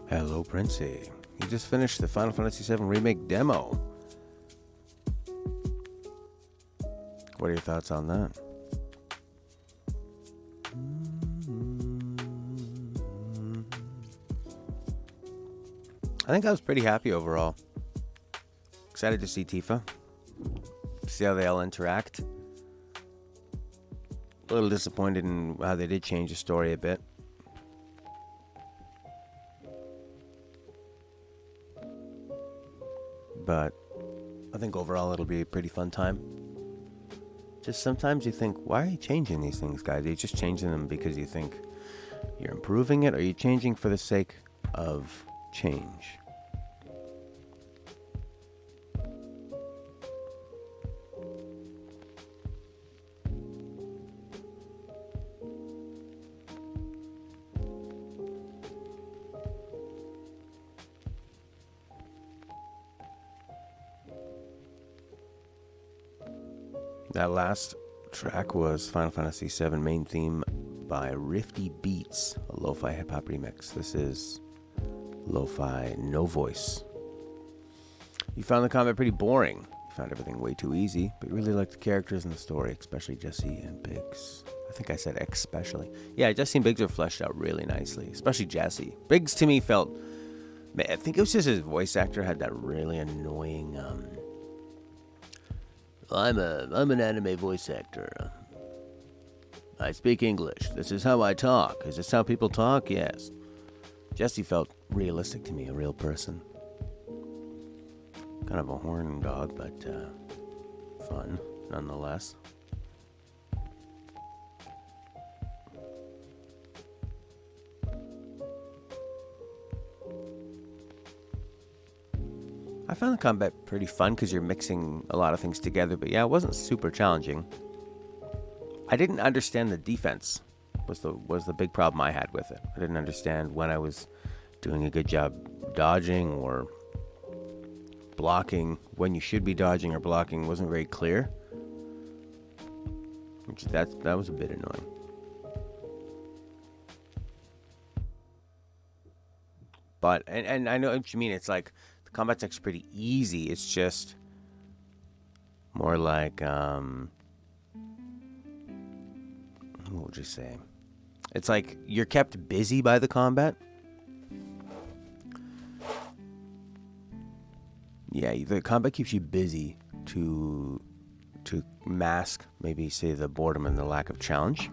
Hello, Princey. You just finished the Final Fantasy VII Remake demo. What are your thoughts on that? I think I was pretty happy overall. Excited to see Tifa. See how they all interact. A little disappointed in how they did change the story a bit. But I think overall it'll be a pretty fun time. Just sometimes you think, why are you changing these things, guys? Are you just changing them because you think you're improving it? Or are you changing for the sake of change? That last track was Final Fantasy VII main theme by Rifty Beats, a lo-fi hip-hop remix. This is lo-fi, no voice. You found the combat pretty boring. You found everything way too easy, but you really liked the characters and the story, especially Jesse and Biggs. I think I said especially. Yeah, Jesse and Biggs are fleshed out really nicely, especially Jesse. Biggs to me felt... I think it was just his voice actor had that really annoying... I'm an anime voice actor. I speak English. This is how I talk. Is this how people talk? Yes. Jesse felt realistic to me, a real person. Kind of a horn dog, but fun nonetheless. I found the combat pretty fun because you're mixing a lot of things together, but yeah, it wasn't super challenging. I didn't understand the defense was the big problem I had with it. I didn't understand when I was doing a good job dodging or blocking. When you should be dodging or blocking wasn't very clear. That was a bit annoying. But, and I know what you mean, it's like, the combat's actually pretty easy. It's just more like, what would you say? It's like you're kept busy by the combat. Yeah, the combat keeps you busy to mask, maybe say, the boredom and the lack of challenge.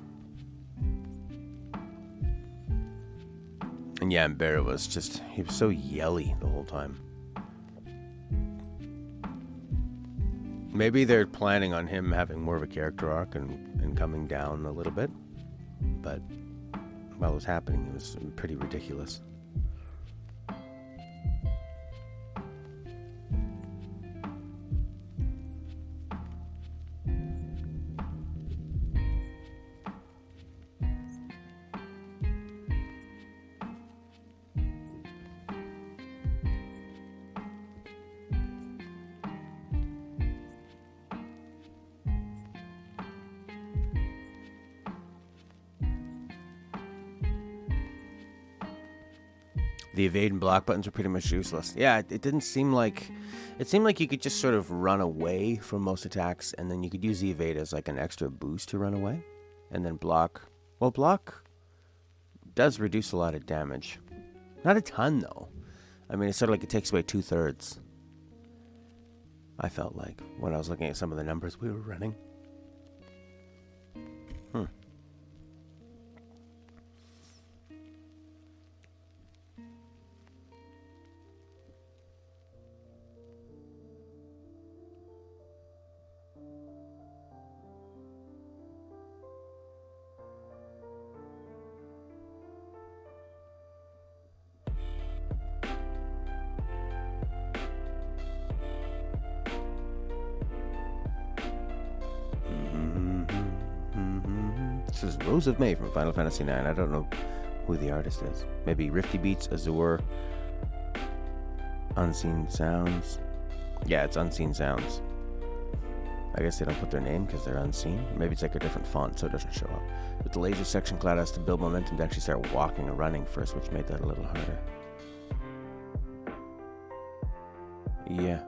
And yeah, Barrett was he was so yelly the whole time. Maybe they're planning on him having more of a character arc and coming down a little bit. But while it was happening, it was pretty ridiculous. The evade and block buttons were pretty much useless. Yeah, it didn't seem like... It seemed like you could just sort of run away from most attacks, and then you could use the evade as like an extra boost to run away. And then block... Well, block does reduce a lot of damage. Not a ton, though. I mean, it's sort of like it takes away 2/3. I felt like, when I was looking at some of the numbers we were running. This is Rose of May from Final Fantasy IX. I don't know who the artist is. Maybe Rifty Beats, Azure, Unseen Sounds. Yeah, it's Unseen Sounds. I guess they don't put their name because they're unseen. Maybe it's like a different font so it doesn't show up. With the laser section, Cloud has to build momentum to actually start walking or running first, which made that a little harder. Yeah.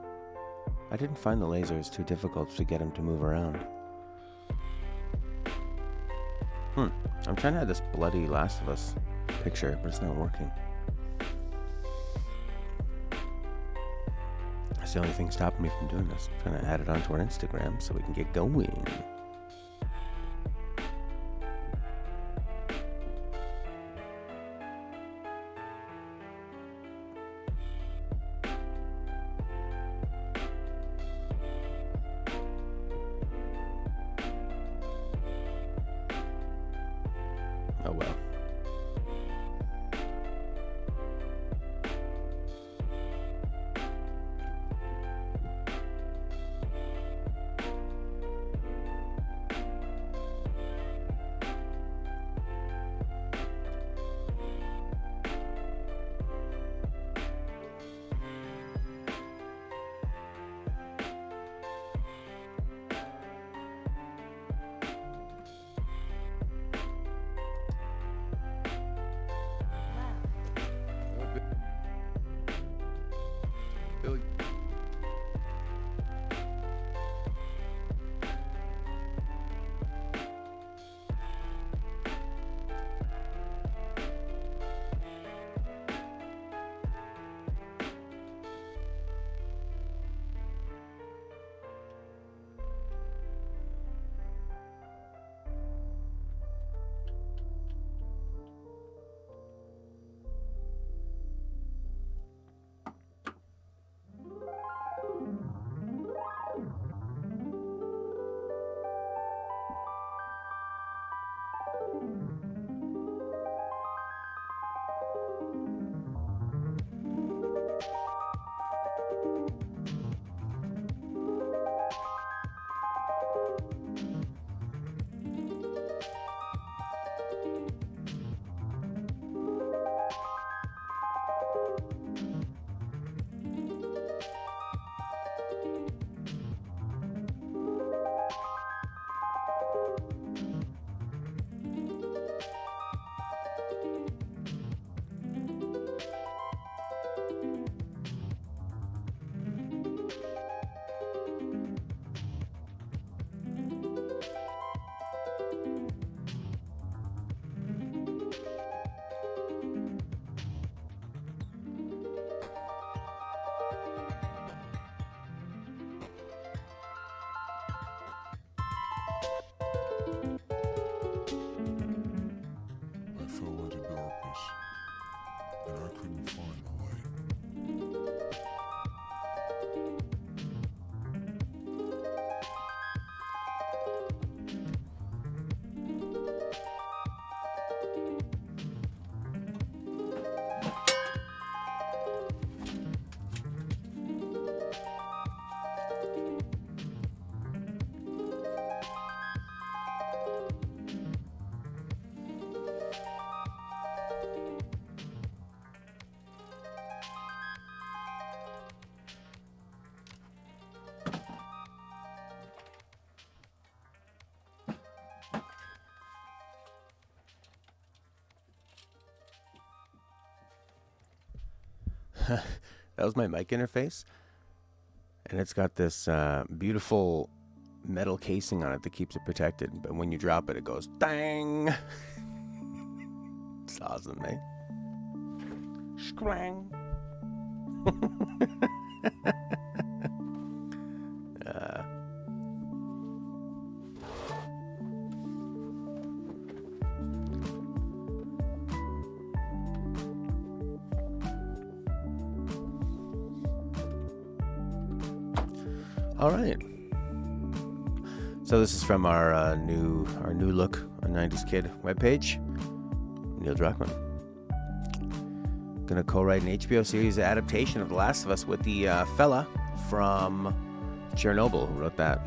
I didn't find the lasers too difficult to get him to move around. I'm trying to have this bloody Last of Us picture, but it's not working. That's the only thing stopping me from doing this. I'm trying to add it onto our Instagram so we can get going. Oh well. Billy. I fell into darkness, and I couldn't find the light. That was my mic interface. And it's got this beautiful metal casing on it that keeps it protected. But when you drop it, it goes dang. It's awesome, eh? Scrang. All right. So this is from our new look on 90s Kid webpage. Neil Druckmann. Gonna co-write an HBO series adaptation of The Last of Us with the fella from Chernobyl who wrote that.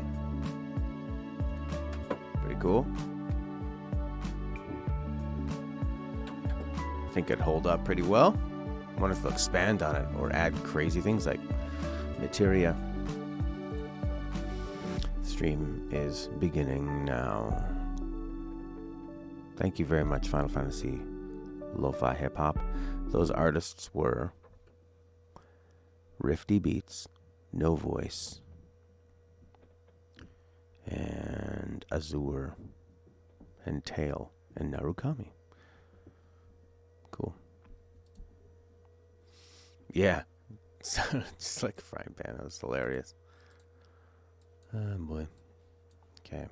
Pretty cool. I think it'd hold up pretty well. I wonder if they'll expand on it or add crazy things like materia. Stream is beginning now. Thank you very much, Final Fantasy Lo-Fi Hip Hop. Those artists were Rifty Beats, No Voice, and Azure, and Tail, and Narukami. Cool. Yeah. Just like a frying pan. That was hilarious. Oh, boy. Okay.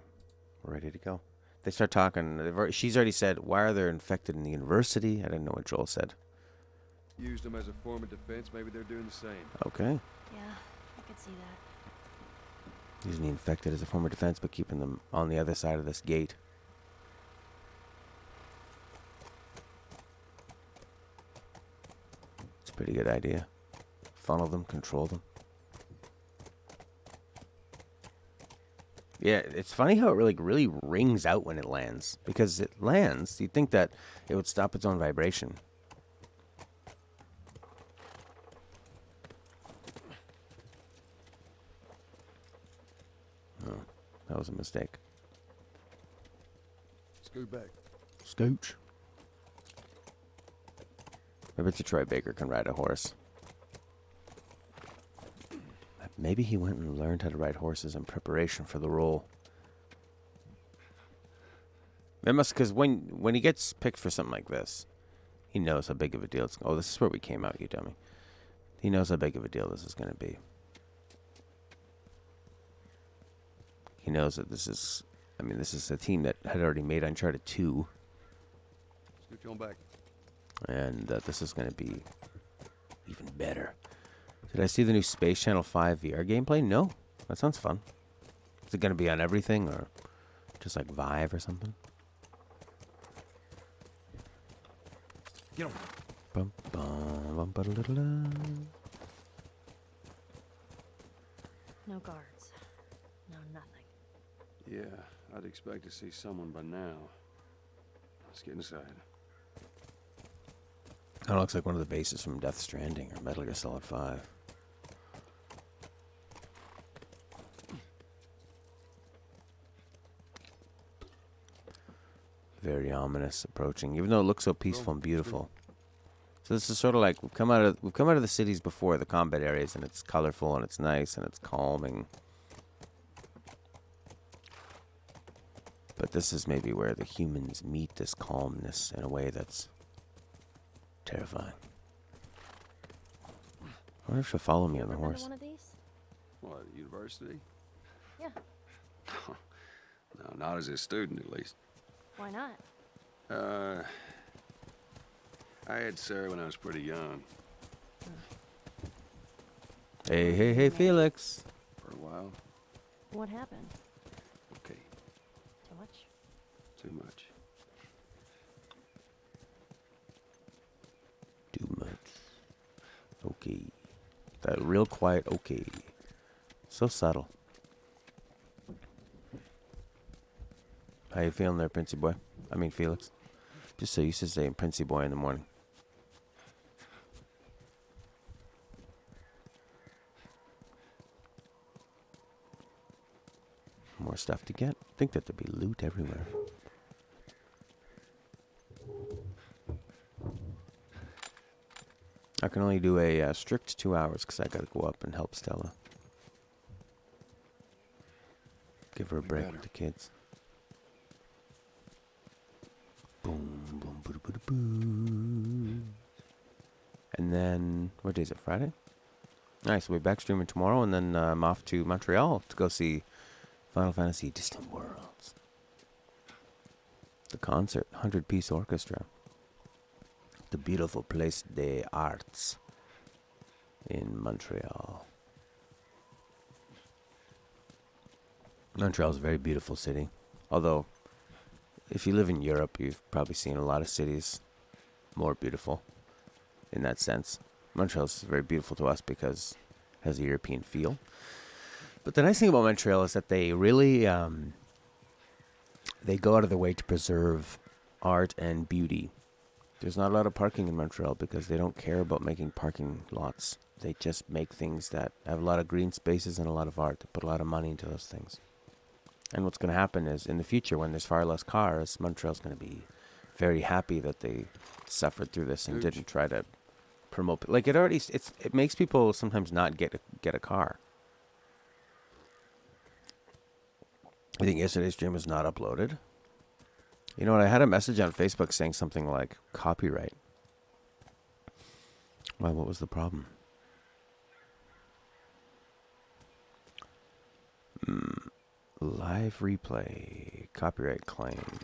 We're ready to go. They start talking. She's already said, why are they infected in the university? I didn't know what Joel said. Used them as a form of defense. Maybe they're doing the same. Okay. Yeah, I could see that. Using the infected as a form of defense, but keeping them on the other side of this gate. It's a pretty good idea. Funnel them, control them. Yeah, it's funny how it really rings out when it lands. Because it lands, you'd think that it would stop its own vibration. Oh, that was a mistake. Scoot back. Scooch. I bet you Troy Baker can ride a horse. Maybe he went and learned how to ride horses in preparation for the role. It must, because when he gets picked for something like this, he knows how big of a deal it's. Oh, this is where we came out, you dummy. He knows how big of a deal this is going to be. He knows that this is. I mean, this is a team that had already made Uncharted 2, Scoot you on back. and this is going to be even better. Did I see the new Space Channel 5 VR gameplay? No. That sounds fun. Is it going to be on everything or just like Vive or something? Get him. Bum, bum, bum, ba-da-da-da-da. No guards. No nothing. Yeah, I'd expect to see someone by now. Let's get inside. Kind of looks like one of the bases from Death Stranding or Metal Gear Solid 5. Very ominous approaching, even though it looks so peaceful and beautiful. So this is sort of like we've come out of the cities before, the combat areas, and it's colorful and it's nice and it's calming. But this is maybe where the humans meet this calmness in a way that's terrifying. I wonder if she'll follow me on the Ever been to horse. one of these? What, university? Yeah. No, not as a student, at least. Why not? I had Sarah when I was pretty young. Hey, Felix. For a while. What happened? Okay, Too much? too much. Too much. Okay. That real quiet okay. So subtle. How you feeling there, Princey boy? I mean, Felix. Just so used to saying Princey boy in the morning. More stuff to get. I think that there'd be loot everywhere. I can only do a strict 2 hours because I gotta go up and help Stella. Give her a We break better. with the kids. Boom, boom, boo, boo, boo. And then, what day is it? Friday? Nice. We'll be back streaming tomorrow, and then I'm off to Montreal to go see Final Fantasy Distant Worlds. The concert, 100-piece orchestra. The beautiful Place des Arts in Montreal. Montreal's a very beautiful city. Although, if you live in Europe, you've probably seen a lot of cities more beautiful in that sense. Montreal's very beautiful to us because it has a European feel. But the nice thing about Montreal is that they really they go out of their way to preserve art and beauty. There's not a lot of parking in Montreal because they don't care about making parking lots. They just make things that have a lot of green spaces and a lot of art. They put a lot of money into those things. And what's going to happen is in the future, when there's far less cars, Montreal's going to be very happy that they suffered through this and Huge. didn't try to promote. Like it already, it makes people sometimes not get a car. I think yesterday's stream was not uploaded. You know what? I had a message on Facebook saying something like copyright. Well, what was the problem? Live replay. Copyright claim.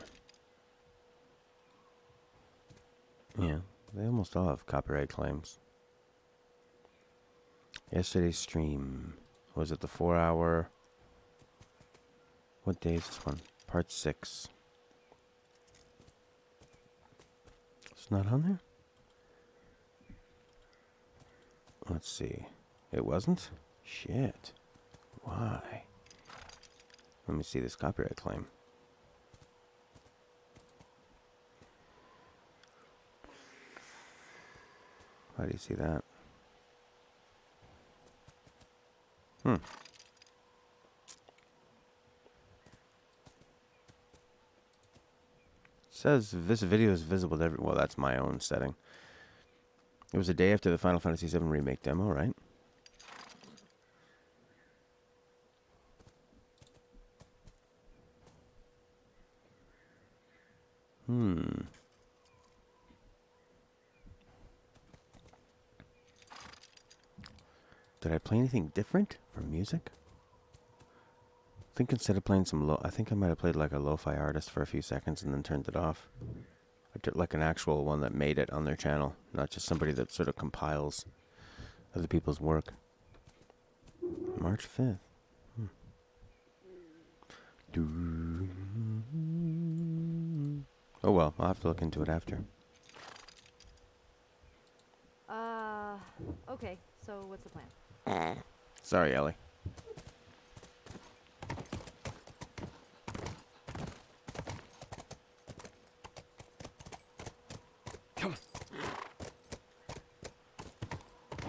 Yeah, they almost all have copyright claims. Yesterday's stream. Was it the 4-hour? What day is this one? Part 6. It's not on there? Let's see. It wasn't? Shit. Why? Let me see this copyright claim. How do you see that? It says this video is visible to everyone. Well, that's my own setting. It was a day after the Final Fantasy VII Remake demo, right? Did I play anything different for music? I think instead of playing some I think I might have played like a lo-fi artist for a few seconds and then turned it off. I did like an actual one that made it on their channel, not just somebody that sort of compiles other people's work. March 5th. Oh well, I'll have to look into it after. Okay, so what's the plan? Sorry, Ellie. Come on.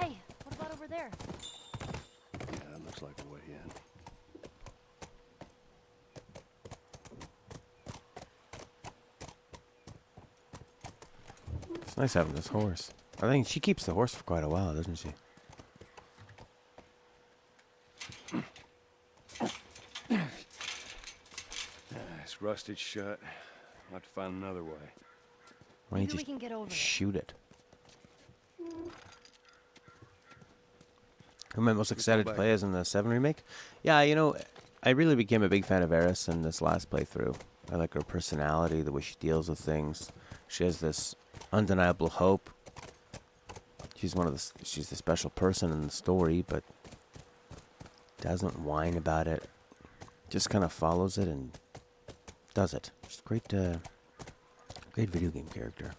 Hey, what about over there? Yeah, that looks like a way in. It's nice having this horse. I think she keeps the horse for quite a while, doesn't she? It's rusted shut. I'll have to find another way. Why don't Maybe you we can get over just there. shoot it? Who am I most excited to back. play as in the 7 remake? Yeah, you know, I really became a big fan of Eris in this last playthrough. I like her personality, the way she deals with things. She has this undeniable hope. She's the special person in the story, but doesn't whine about it. Just kind of follows it and does it. She's a great video game character.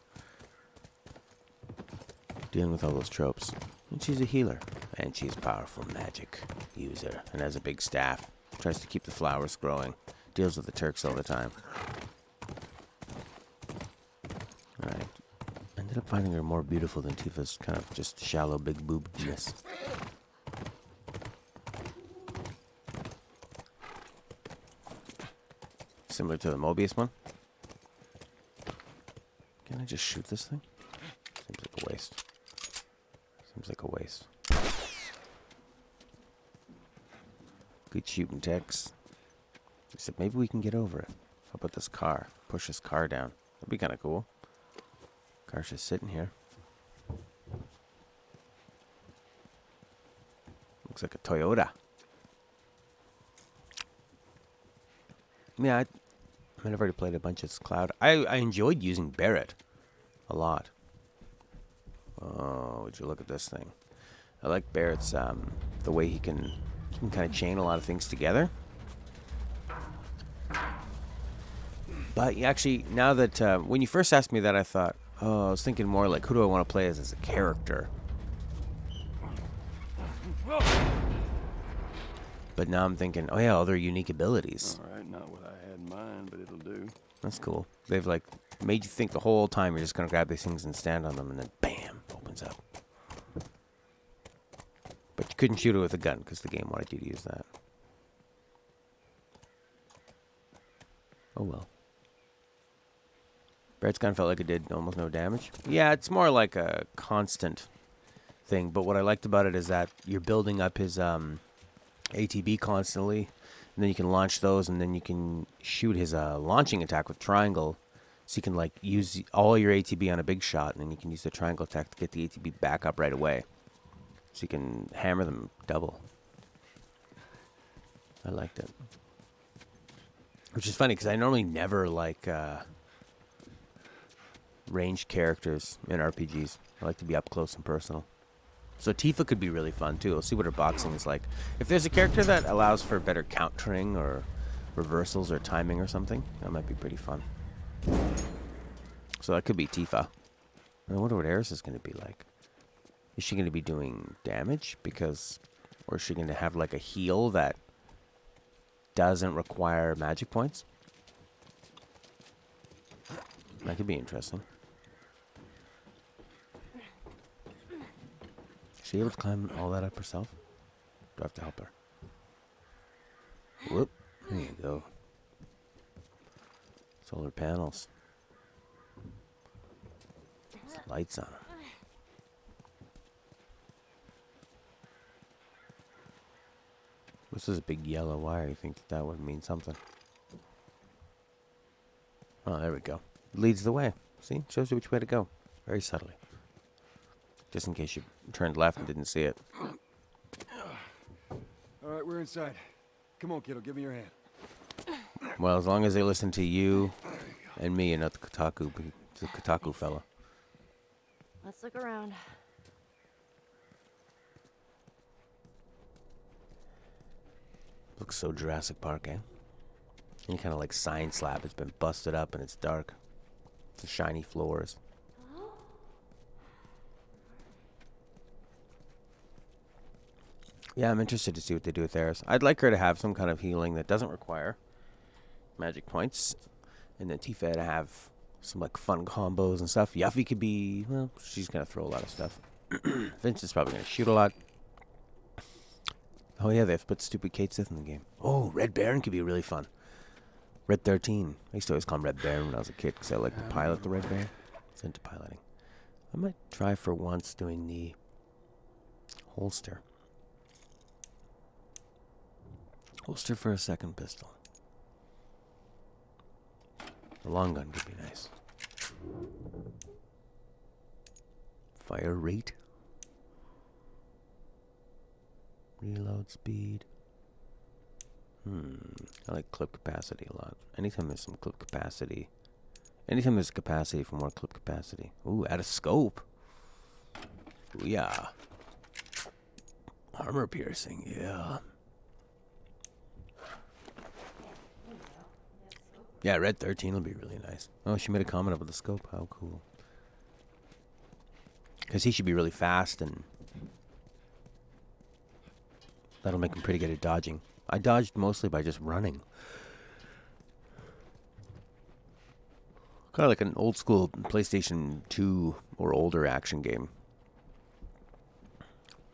Dealing with all those tropes. And she's a healer. And she's a powerful magic user. And has a big staff. Tries to keep the flowers growing. Deals with the Turks all the time. Alright. Ended up finding her more beautiful than Tifa's kind of just shallow big boobness. Similar to the Mobius one. Can I just shoot this thing? Seems like a waste. Seems like a waste. Good shooting techs. Except maybe we can get over it. How about this car? Push this car down. That'd be kind of cool. Car's just sitting here. Looks like a Toyota. Yeah, I've already played a bunch of Cloud. I enjoyed using Barret a lot. Oh, would you look at this thing? I like Barrett's the way he can kind of chain a lot of things together. But actually, now that when you first asked me that, I thought, oh, I was thinking more like, who do I want to play as a character? But now I'm thinking, oh yeah, all their unique abilities. All right, not what I had in mind, but it'll do. That's cool. They've like made you think the whole time you're just gonna grab these things and stand on them, and then bam, opens up. But you couldn't shoot it with a gun because the game wanted you to use that. Oh well. Barrett's gun felt like it did almost no damage. Yeah, it's more like a constant thing. But what I liked about it is that you're building up his ATB constantly. And then you can launch those, and then you can shoot his launching attack with triangle. So you can like use all your ATB on a big shot, and then you can use the triangle attack to get the ATB back up right away. So you can hammer them double. I liked it. Which is funny, because I normally never like ranged characters in RPGs. I like to be up close and personal. So Tifa could be really fun, too. We'll see what her boxing is like. If there's a character that allows for better countering or reversals or timing or something, that might be pretty fun. So that could be Tifa. I wonder what Eris is going to be like. Is she going to be doing damage? Or is she going to have like a heal that doesn't require magic points? That could be interesting. Is she able to climb all that up herself? Do I have to help her? Whoop. There you go. Solar panels. There's lights on them. This is a big yellow wire. You think that would mean something? Oh, there we go. Leads the way. See? Shows you which way to go. Very subtly. Just in case you turned left and didn't see it. All right, we're inside. Come on, kiddo, give me your hand. Well, as long as they listen to you and me and not the Kotaku fella. Let's look around. Looks so Jurassic Park, eh? Any kind of like sign slab. It's been busted up and it's dark. The shiny floors. Yeah, I'm interested to see what they do with Eris. I'd like her to have some kind of healing that doesn't require magic points. And then Tifa to have some like fun combos and stuff. Yuffie could be, well, she's going to throw a lot of stuff. Vince is probably going to shoot a lot. Oh yeah, they've put stupid Kate Sith in the game. Oh, Red Baron could be really fun. Red 13. I used to always call him Red Baron when I was a kid because I liked to pilot the Red Baron. I was into piloting. I might try for once doing the holster. Holster for a second pistol. The long gun could be nice. Fire rate. Reload speed. I like clip capacity a lot. Anytime there's some clip capacity. Anytime there's capacity for more clip capacity. Ooh, add a scope. Ooh, yeah. Armor piercing, yeah. Yeah, Red 13 will be really nice. Oh, she made a comment about the scope. How cool. Because he should be really fast and that'll make him pretty good at dodging. I dodged mostly by just running. Kind of like an old school PlayStation 2 or older action game.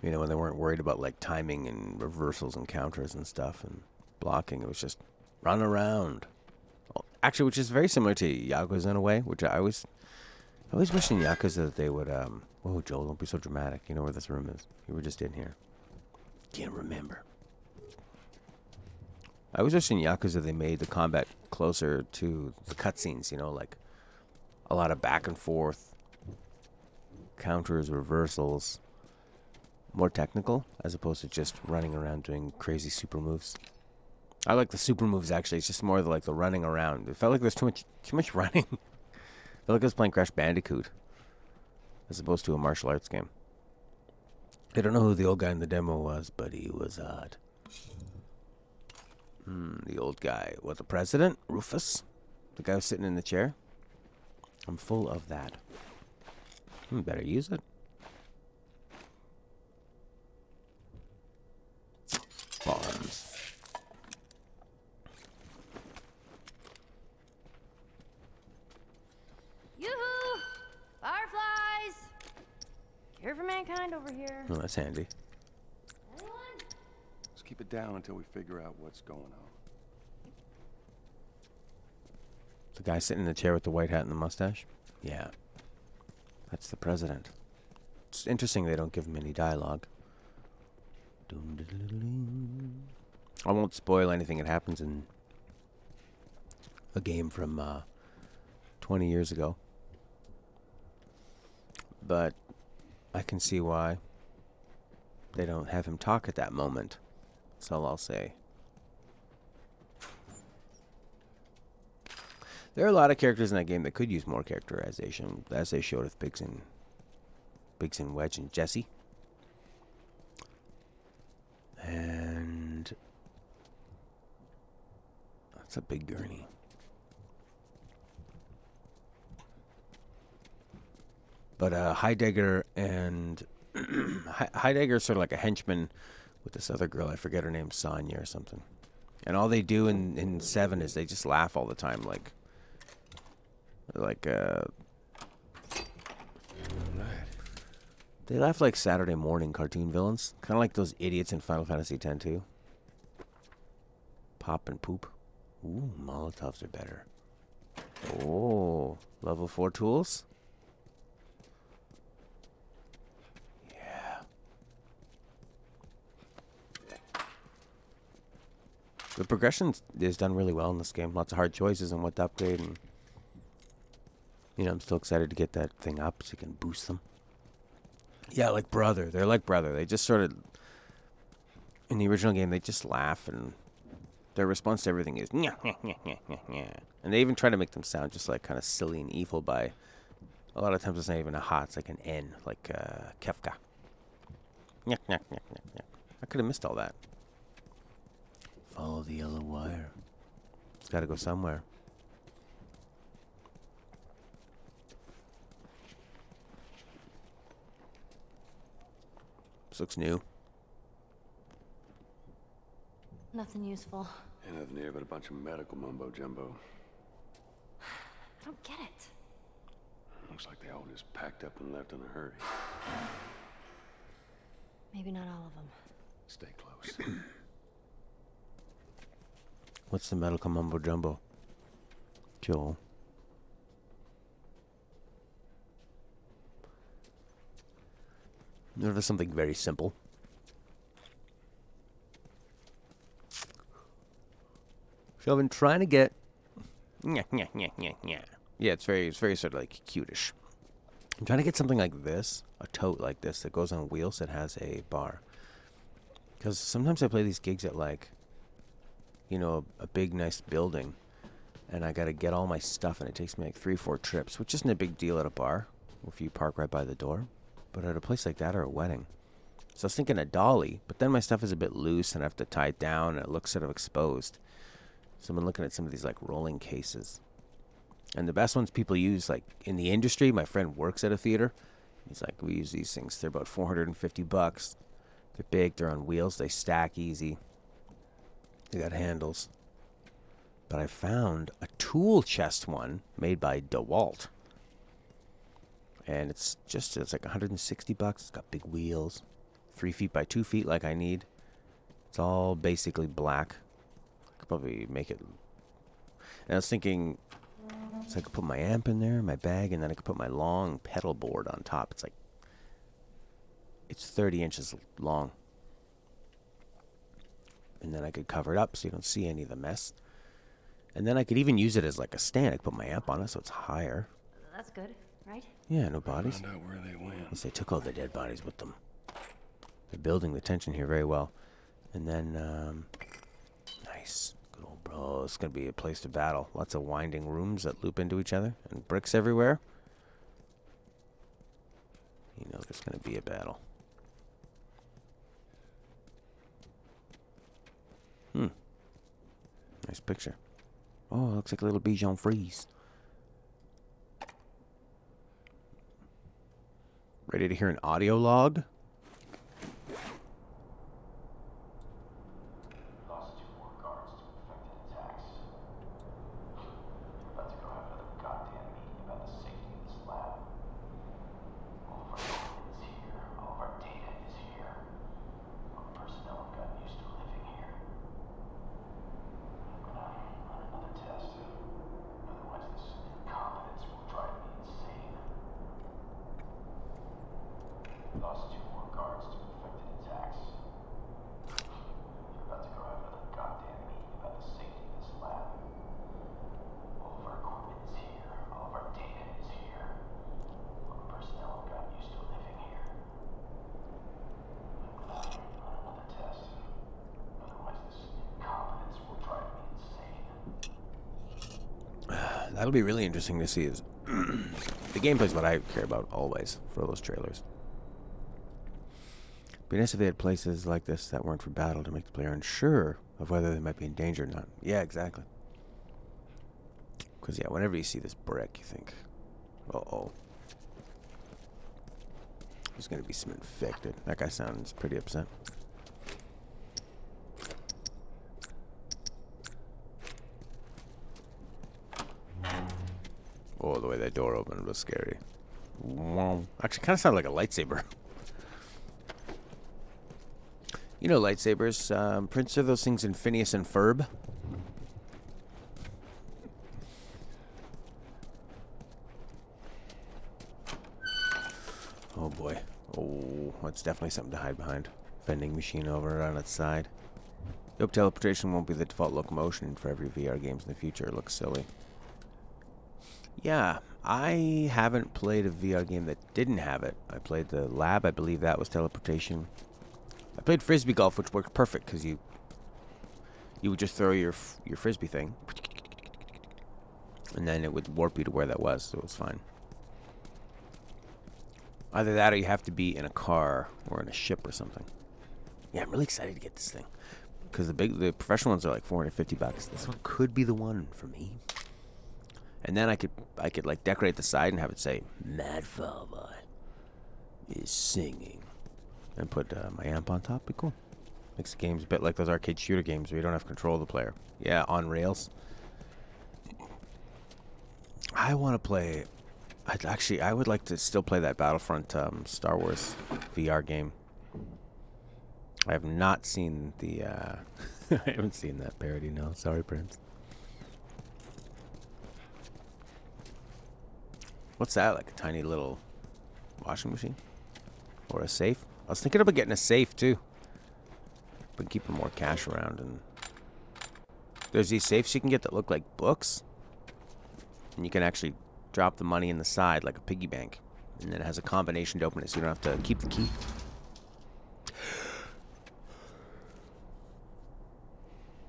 You know, when they weren't worried about like timing and reversals and counters and stuff and blocking. It was just run around. Actually, which is very similar to Yakuza in a way, which I always wish in Yakuza that they would, whoa, Joel, don't be so dramatic. You know where this room is. You were just in here. Can't remember. I always wish in Yakuza they made the combat closer to the cutscenes, you know, like a lot of back and forth, counters, reversals, more technical, as opposed to just running around doing crazy super moves. I like the super moves, actually. It's just more like the running around. It felt like there's too much running. I felt like I was playing Crash Bandicoot, as opposed to a martial arts game. I don't know who the old guy in the demo was, but he was odd. The old guy. What, the president? Rufus? The guy who's sitting in the chair? I'm full of that. Better use it. Bombs. Yoo-hoo! Fireflies! Care for mankind over here. Oh, that's handy. Anyone? Let's keep it down until we figure out what's going on. The guy sitting in the chair with the white hat and the mustache? Yeah. That's the president. It's interesting they don't give him any dialogue. I won't spoil anything that happens in a game from 20 years ago. But I can see why they don't have him talk at that moment. That's all I'll say. There are a lot of characters in that game that could use more characterization, as they showed with Biggs and Wedge and Jesse. And that's a big gurney. But Heidegger and Heidegger is sort of like a henchman with this other girl. I forget her name, Sonya or something. And all they do in 7 is they just laugh all the time, like they laugh like Saturday morning cartoon villains, kind of like those idiots in Final Fantasy X too. Pop and poop. Ooh, Molotovs are better. Oh, level 4 tools. The progression is done really well in this game. Lots of hard choices on what to upgrade, and I'm still excited to get that thing up so you can boost them. Yeah, like Brother. They're like Brother. They just sort of, in the original game, they just laugh, and their response to everything is nya, nya, nya, nya, nya, nya. And they even try to make them sound just like kind of silly and evil by, a lot of times it's not even a ha, it's like an N, like Kefka. Nya, nya, nya, nya, nya. I could have missed all that. Follow the yellow wire. It's got to go somewhere. This looks new. Nothing useful. Ain't nothing here but a bunch of medical mumbo jumbo. I don't get it. Looks like they all just packed up and left in a hurry. Maybe not all of them. Stay close. What's the medical mumbo jumbo? Joel. There was something very simple. So I've been trying to get. Yeah, it's very sort of like cutish. I'm trying to get something like this, a tote like this that goes on wheels that has a bar. Because sometimes I play these gigs at like, a big nice building, and I gotta get all my stuff, and it takes me like 3-4 trips, which isn't a big deal at a bar if you park right by the door. But at a place like that or a wedding. So I was thinking a dolly, but then my stuff is a bit loose and I have to tie it down and it looks sort of exposed. So I've been looking at some of these like rolling cases. And the best ones people use, like in the industry, my friend works at a theater. He's like, we use these things. They're about $450. They're big, they're on wheels, they stack easy. They got handles. But I found a tool chest one made by DeWalt. And it's like $160. It's got big wheels, 3 feet by 2 feet like I need. It's all basically black. I could probably make it. And I was thinking, so I could put my amp in there, my bag, and then I could put my long pedal board on top. It's 30 inches long. And then I could cover it up so you don't see any of the mess. And then I could even use it as like a stand. I could put my amp on it so it's higher. That's good, right? Yeah, no bodies. Find out where they went. At least they took all the dead bodies with them. They're building the tension here very well. And then, nice. Good old bro. It's going to be a place to battle. Lots of winding rooms that loop into each other. And bricks everywhere. There's going to be a battle. Nice picture. Oh, it looks like a little Bichon Frise. Ready to hear an audio log? Lost 2 more guards to infected attacks. About to go have another goddamn meeting about the safety of this lab. All of our equipment is here. All of our data is here. Our personnel have gotten used to living here. I'm gonna run another test. Otherwise this incompetence will drive me insane. Lost 2 That'll be really interesting to see. Is the gameplay's what I care about always for those trailers. Be nice if they had places like this that weren't for battle to make the player unsure of whether they might be in danger or not. Yeah, exactly. Because, yeah, whenever you see this brick, you think, uh-oh. There's going to be some infected. That guy sounds pretty upset. Oh, the way that door opened was scary. Wow. Actually, kind of sounded like a lightsaber. You know lightsabers. Prince are those things in Phineas and Ferb. Oh boy. Oh, that's definitely something to hide behind. Vending machine over on its side. Hope teleportation won't be the default locomotion for every VR games in the future. It looks silly. Yeah, I haven't played a VR game that didn't have it. I played the Lab. I believe that was teleportation. I played Frisbee Golf, which worked perfect because you would just throw your Frisbee thing. And then it would warp you to where that was, so it was fine. Either that or you have to be in a car or in a ship or something. Yeah, I'm really excited to get this thing. Because the professional ones are like $450. This one could be the one for me. And then I could like decorate the side and have it say, Mad Father is singing. And put my amp on top. Be cool. Makes the games a bit like those arcade shooter games where you don't have control of the player. Yeah, on rails. I want to play... I would like to still play that Battlefront Star Wars VR game. I have not seen the... I haven't seen that parody, no. Sorry, Prince. What's that? Like a tiny little washing machine? Or a safe? I was thinking about getting a safe, too. But keeping more cash around. And there's these safes you can get that look like books. And you can actually drop the money in the side like a piggy bank. And then it has a combination to open it so you don't have to keep the key.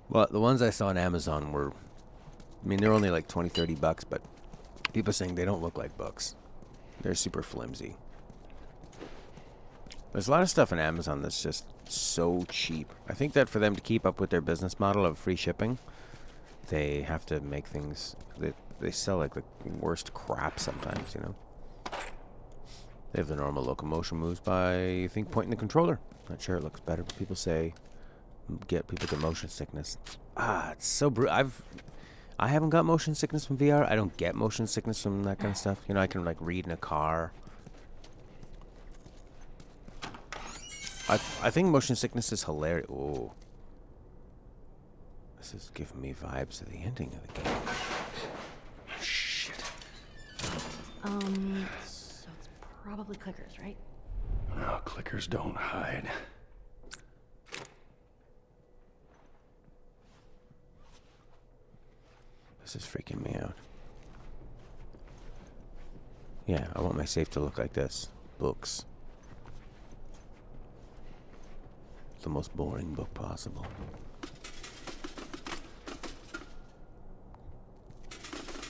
Well, the ones I saw on Amazon were... I mean, they're only like $20-$30, but people are saying they don't look like books. They're super flimsy. There's a lot of stuff on Amazon that's just so cheap. I think that for them to keep up with their business model of free shipping, they have to make things... They sell like the worst crap sometimes, you know. They have the normal locomotion moves by, I think, pointing the controller. Not sure it looks better, but people say people get motion sickness. It's so brutal. I haven't got motion sickness from VR. I don't get motion sickness from that kind of stuff. You know, I can like read in a car. I think motion sickness is hilarious. Oh, this is giving me vibes of the ending of the game. Shit. So it's probably clickers, right? No, clickers don't hide. This is freaking me out. Yeah, I want my safe to look like this. Books. The most boring book possible.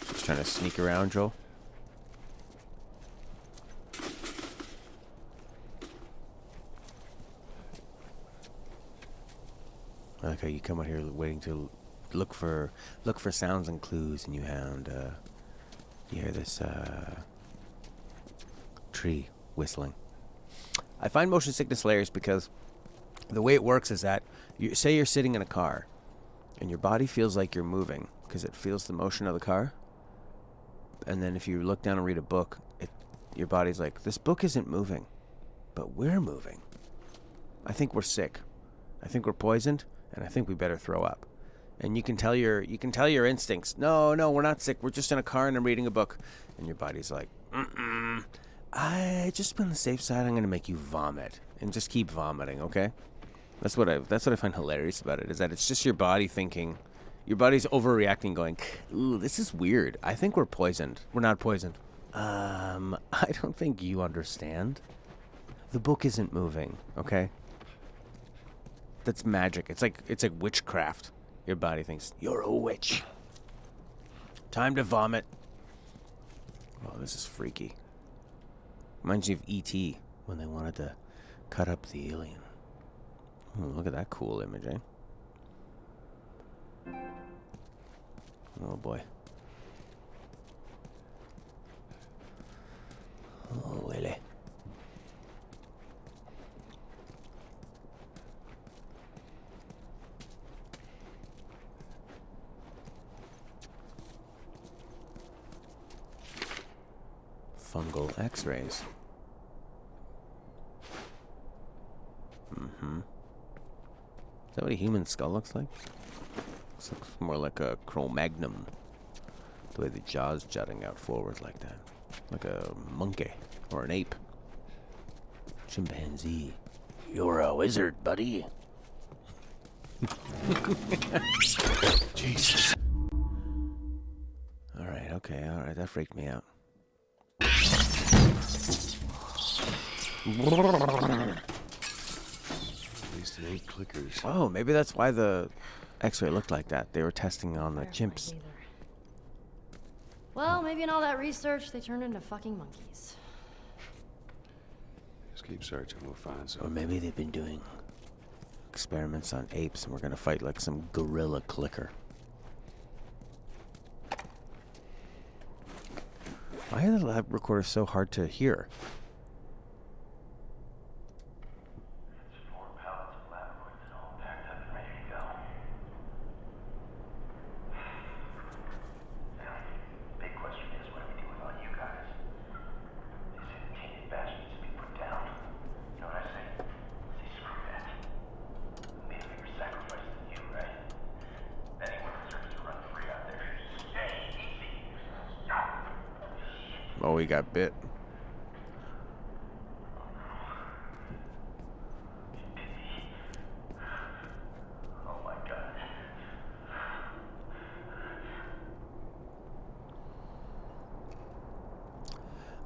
Just trying to sneak around, Joel. I like how you come out here waiting to look for sounds and clues, and you hear this tree whistling. I find motion sickness hilarious because the way it works is that say you're sitting in a car and your body feels like you're moving because it feels the motion of the car, and then if you look down and read a book, your body's like, this book isn't moving, but we're moving. I think we're sick. I think we're poisoned, and I think we better throw up. And you can tell your instincts, no, we're not sick. We're just in a car and I'm reading a book. And your body's like, I just been on the safe side. I'm going to make you vomit and just keep vomiting. Okay. That's what I find hilarious about it, is that it's just your body thinking, your body's overreacting going, ooh, this is weird. I think we're poisoned. We're not poisoned. I don't think you understand. The book isn't moving. Okay. That's magic. It's like witchcraft. Your body thinks, you're a witch. Time to vomit. Oh, this is freaky. Reminds you of E.T. when they wanted to cut up the alien. Oh, look at that cool image, eh? Oh boy. Oh, Willie. Fungal X-rays. Mm-hmm. Is that what a human skull looks like? Looks more like a Cro-Magnon. The way the jaw's jutting out forward like that. Like a monkey or an ape. Chimpanzee. You're a wizard, buddy. Jesus. Alright, okay, alright. That freaked me out. At least it ain't clickers. Oh, maybe that's why the X-ray looked like that. They were testing on the chimps. Well, maybe in all that research, they turned into fucking monkeys. Just keep searching, we'll find Or something. maybe they've been doing experiments on apes and we're gonna fight like some gorilla clicker. Why are the lab recorders so hard to hear? It's 4 pallets of lab equipment all packed up and ready to go. Now, big question is, what do we do with all you guys? They say the tainted batch needs to be put down. You know what I say? Say screw that. We made a bigger sacrifice than you, right? Anyone who deserves to run free out there should stay easy. Stop. Oh, we got bit. Oh my god.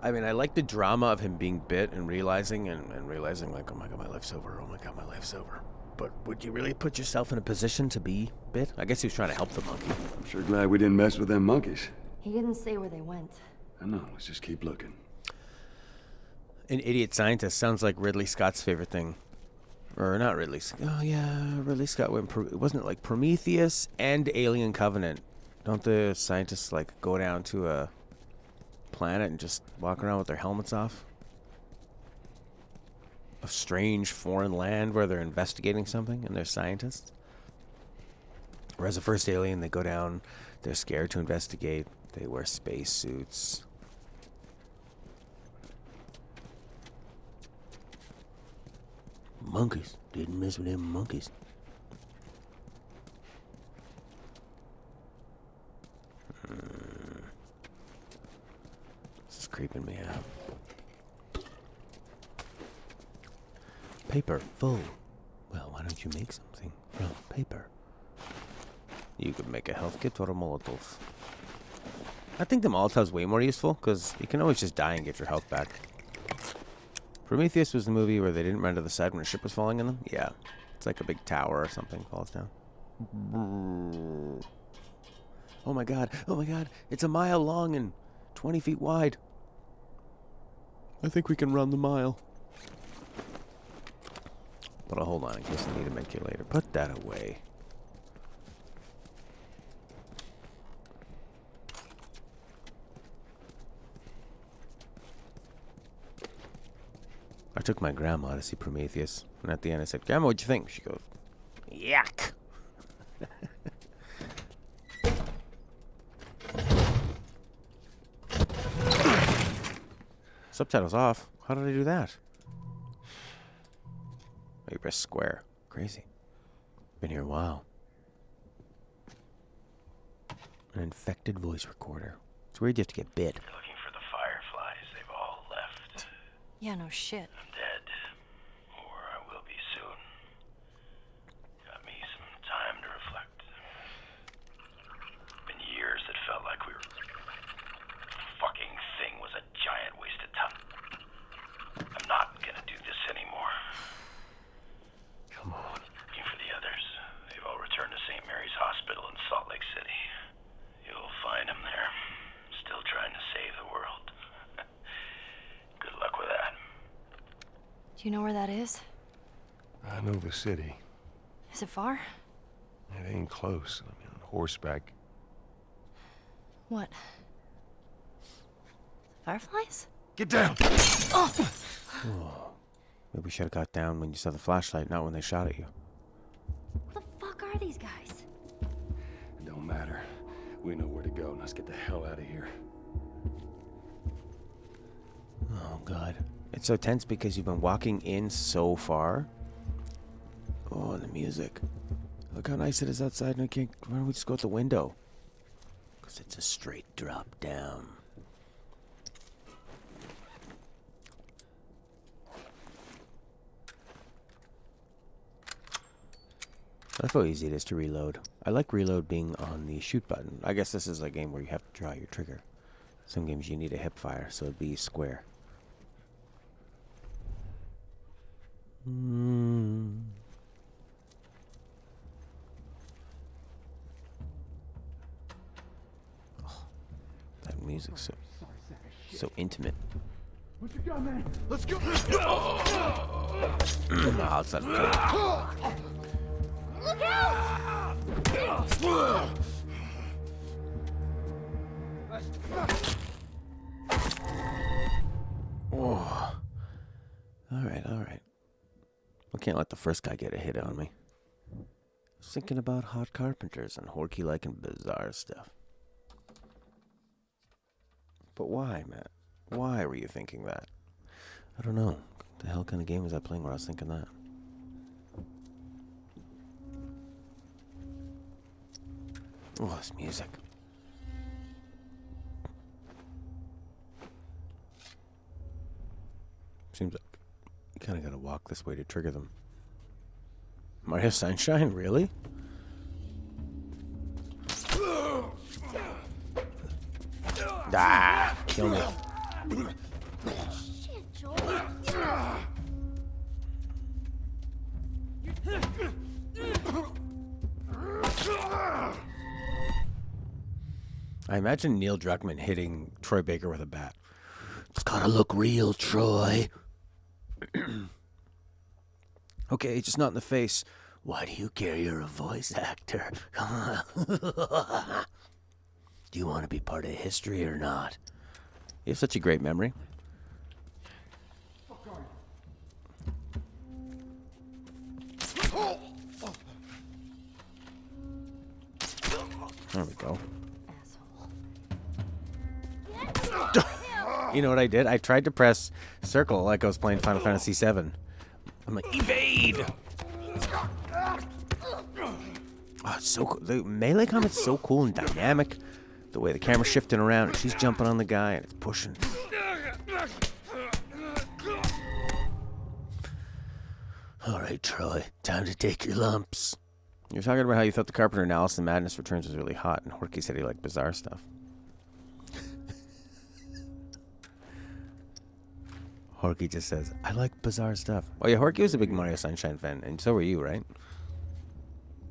I mean, I like the drama of him being bit and realizing like, oh my god, my life's over. Oh my god, my life's over. But would you really put yourself in a position to be bit? I guess he was trying to help the monkey. I'm sure glad we didn't mess with them monkeys. He didn't say where they went. I know, let's just keep looking. An idiot scientist sounds like Ridley Scott's favorite thing. Or not Ridley Scott. Oh yeah, Ridley Scott went, wasn't it like Prometheus and Alien Covenant? Don't the scientists like go down to a planet and just walk around with their helmets off? A strange foreign land where they're investigating something and they're scientists? Whereas the first Alien, they go down, they're scared to investigate, they wear space suits. Monkeys. Didn't mess with them monkeys. This is creeping me out. Paper full. Well, why don't you make something from paper? You could make a health kit or a Molotov. I think the Molotov's way more useful, because you can always just die and get your health back. Prometheus was the movie where they didn't run to the side when a ship was falling in them. Yeah. It's like a big tower or something falls down. Oh my god. Oh my god. It's a mile long and 20 feet wide. I think we can run the mile. But I'll hold on in case I need to make you later. Put that away. I took my grandma to see Prometheus, and at the end I said, Grandma, what'd you think? She goes, yuck. Subtitles off. How did I do that? Oh, you press square. Crazy. Been here a while. An infected voice recorder. It's weird you have to get bit. They're looking for the fireflies. They've all left. Yeah, no shit. I'm dead. Or I will be soon. Got me some time to reflect. Been years that felt like we were... Fucking thing was a giant waste of time. I'm not gonna do this anymore. Come on. Looking for the others. They've all returned to St. Mary's Hospital in Salt Lake City. You'll find them there. Still trying to save the world. Do you know where that is? I know the city. Is it far? It ain't close. I mean, on horseback. What? Fireflies? Get down! Maybe we should have got down when you saw the flashlight, not when they shot at you. Who the fuck are these guys? It don't matter. We know where to go. Let's get the hell out of here. Oh, God. It's so tense because you've been walking in so far. Oh, and the music. Look how nice it is outside, and I can't... Why don't we just go out the window? Because it's a straight drop down. I love how easy it is to reload. I like reload being on the shoot button. I guess this is a game where you have to draw your trigger. Some games you need a hip fire, so it'd be square. Oh, that music's so intimate. What you got, man? Let's go! Oh, it's not good. Look out! Oh. Alright. We can't let the first guy get a hit on me. I was thinking about hot carpenters and Horky-like and bizarre stuff. But why, Matt? Why were you thinking that? I don't know. What the hell kind of game was I playing where I was thinking that? Oh, this music. Seems like you kind of got to walk this way to trigger them. Mario Sunshine? Really? Ah! Kill me. Shit, Joel. I imagine Neil Druckmann hitting Troy Baker with a bat. It's gotta look real, Troy. Okay, just not in the face. Why do you care? You're a voice actor. Do you want to be part of history or not? You have such a great memory. There we go. You know what I did? I tried to press circle like I was playing Final Fantasy VII. I'm like, evade! Oh, it's so cool. The melee combat's so cool and dynamic. The way the camera's shifting around and she's jumping on the guy and it's pushing. Alright, Troy. Time to take your lumps. You're talking about how you thought the Carpenter in Alice in Madness Returns was really hot, and Horky said he liked bizarre stuff. Horky just says, I like bizarre stuff. Oh yeah, Horky was a big Mario Sunshine fan, and so were you, right?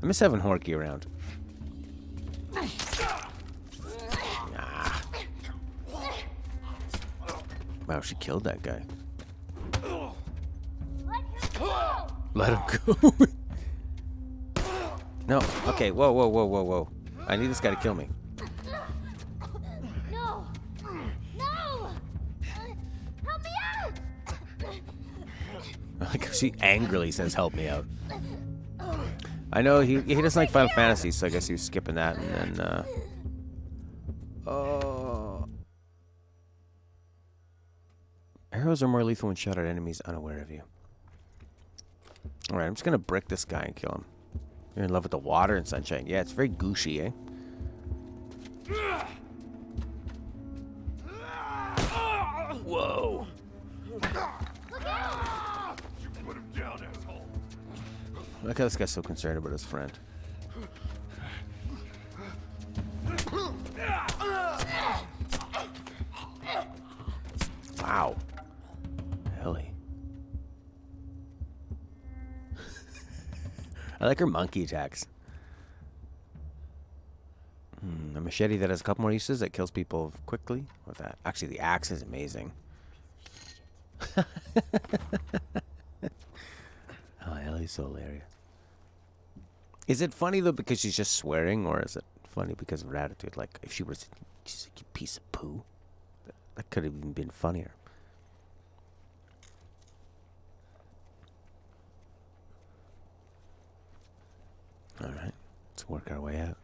I miss having Horky around. Ah. Wow, she killed that guy. Let him go. No, okay, whoa. I need this guy to kill me. No! No! Help me out! Like she angrily says, help me out. I know he doesn't like Final Fantasy, so I guess he was skipping that, and then, arrows are more lethal when shot at enemies unaware of you. Alright, I'm just gonna brick this guy and kill him. You're in love with the water and Sunshine. Yeah, it's very gushy, eh? Whoa. Put him down, asshole. Look how this guy's so concerned about his friend. Wow. Ellie. I like her monkey attacks. A machete that has a couple more uses that kills people quickly. With that. Actually, the axe is amazing. is so hilarious. Is it funny though because she's just swearing, or is it funny because of her attitude? Like if she was, she's like, you piece of poo. That could have even been funnier. All right, let's work our way out.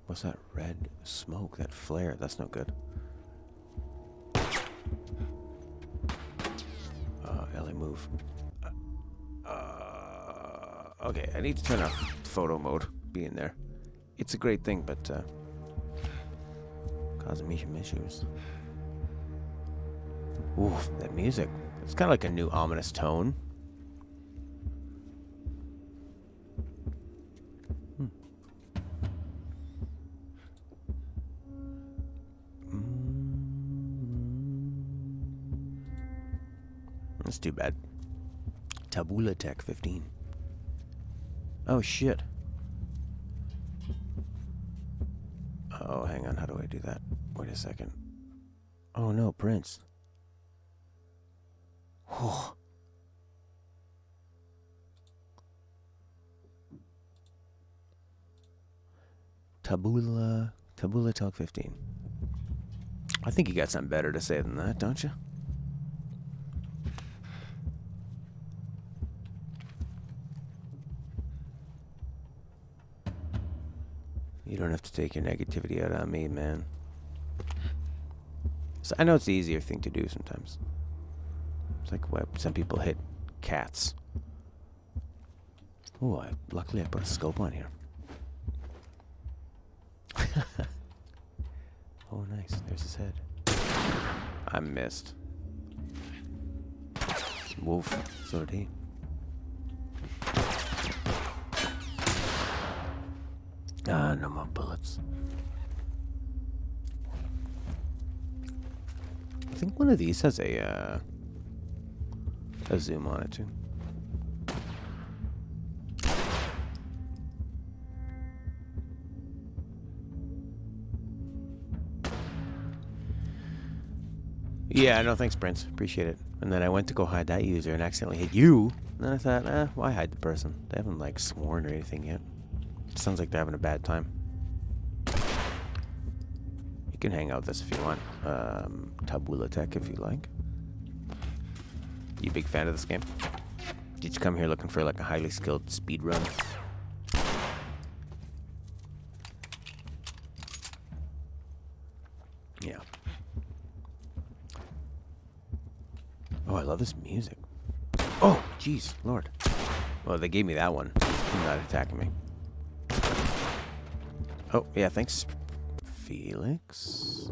What's that red smoke? That flare? That's no good. Ellie, move. Okay, I need to turn off photo mode. Be in there. It's a great thing, but causing me some issues. Ooh, that music. It's kind of like a new ominous tone. That's too bad. Tabula Tech 15. Oh shit. Oh, hang on. How do I do that? Wait a second. Oh no, Prince. Oh. Tabula Tech 15. I think you got something better to say than that, don't you? You don't have to take your negativity out on me, man. So I know it's the easier thing to do sometimes. It's like what some people hit cats. Oh, luckily I put a scope on here. Oh, nice. There's his head. I missed. Wolf. So did he. Ah, no more bullets. I think one of these has a zoom on it too. Yeah, no thanks, Prince. Appreciate it. And then I went to go hide that user and accidentally hit you. And then I thought, why hide the person? They haven't like sworn or anything yet. Sounds like they're having a bad time. You can hang out with us if you want. Tabula Tech if you like. You a big fan of this game? Did you come here looking for like a highly skilled speed run? Yeah. Oh, I love this music. Oh, jeez, Lord. Well, they gave me that one. They're not attacking me. Oh, yeah, thanks, Felix.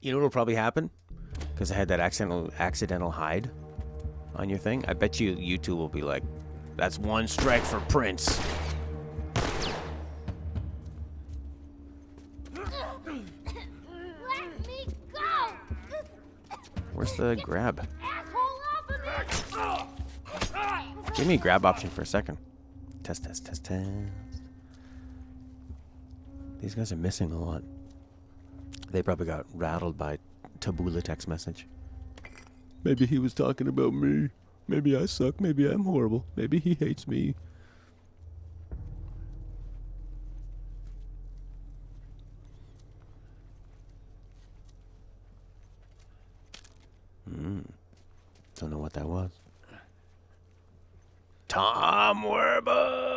You know what'll probably happen? Because I had that accidental hide on your thing. I bet you two will be like, that's one strike for Prince. Let me go! Where's the grab? Asshole off of me! Give me a grab option for a second. Test. These guys are missing a lot. They probably got rattled by Tabula text message. Maybe he was talking about me. Maybe I suck. Maybe I'm horrible. Maybe he hates me. Don't know what that was. Tom Werber.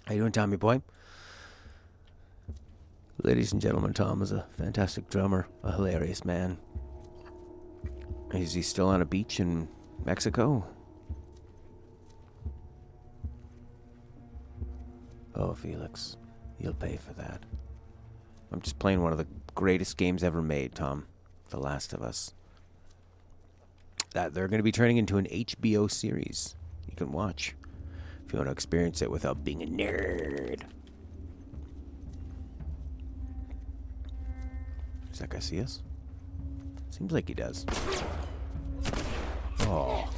How you doing, Tommy boy? Ladies and gentlemen, Tom is a fantastic drummer, a hilarious man. Is he still on a beach in Mexico? Oh, Felix, you'll pay for that. I'm just playing one of the greatest games ever made, Tom. The Last of Us. That they're going to be turning into an HBO series you can watch if you want to experience it without being a nerd. Does that guy see us? Seems like he does. Oh.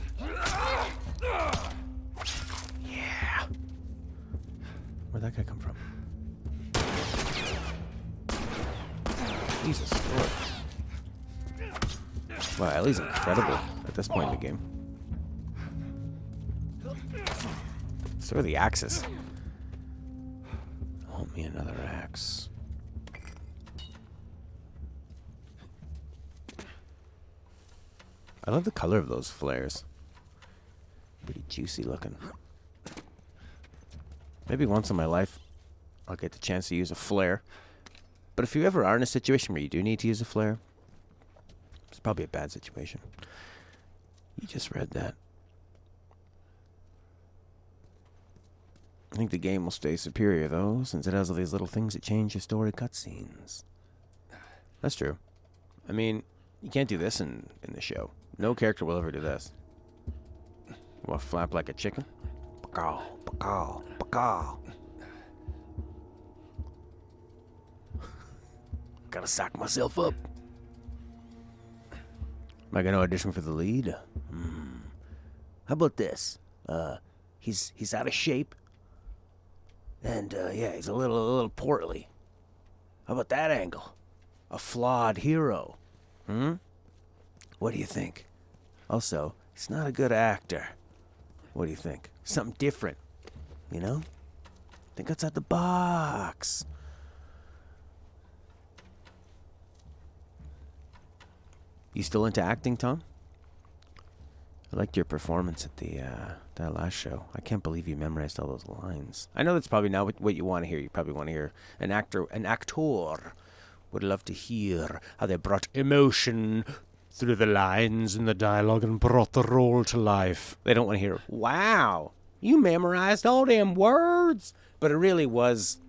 Yeah. Where'd that guy come from? Jesus Lord. Wow, Ellie's incredible at this point in the game. So are the axes. Oh, me another axe. I love the color of those flares. Pretty juicy looking. Maybe once in my life, I'll get the chance to use a flare. But if you ever are in a situation where you do need to use a flare, it's probably a bad situation. You just read that. I think the game will stay superior, though, since it has all these little things that change your story cutscenes. That's true. I mean, you can't do this in the show. No character will ever do this. Will flap like a chicken? Bacaw, bacaw, bacaw. Gotta sock myself up. Am I gonna audition for the lead? How about this? He's out of shape. And, yeah, he's a little portly. How about that angle? A flawed hero. What do you think? Also, he's not a good actor. What do you think? Something different. You know? Think outside the box. You still into acting, Tom? I liked your performance at the that last show. I can't believe you memorized all those lines. I know that's probably not what you want to hear. You probably want to hear an actor would love to hear how they brought emotion through the lines and the dialogue and brought the role to life. They don't want to hear, wow, you memorized all them words. But it really was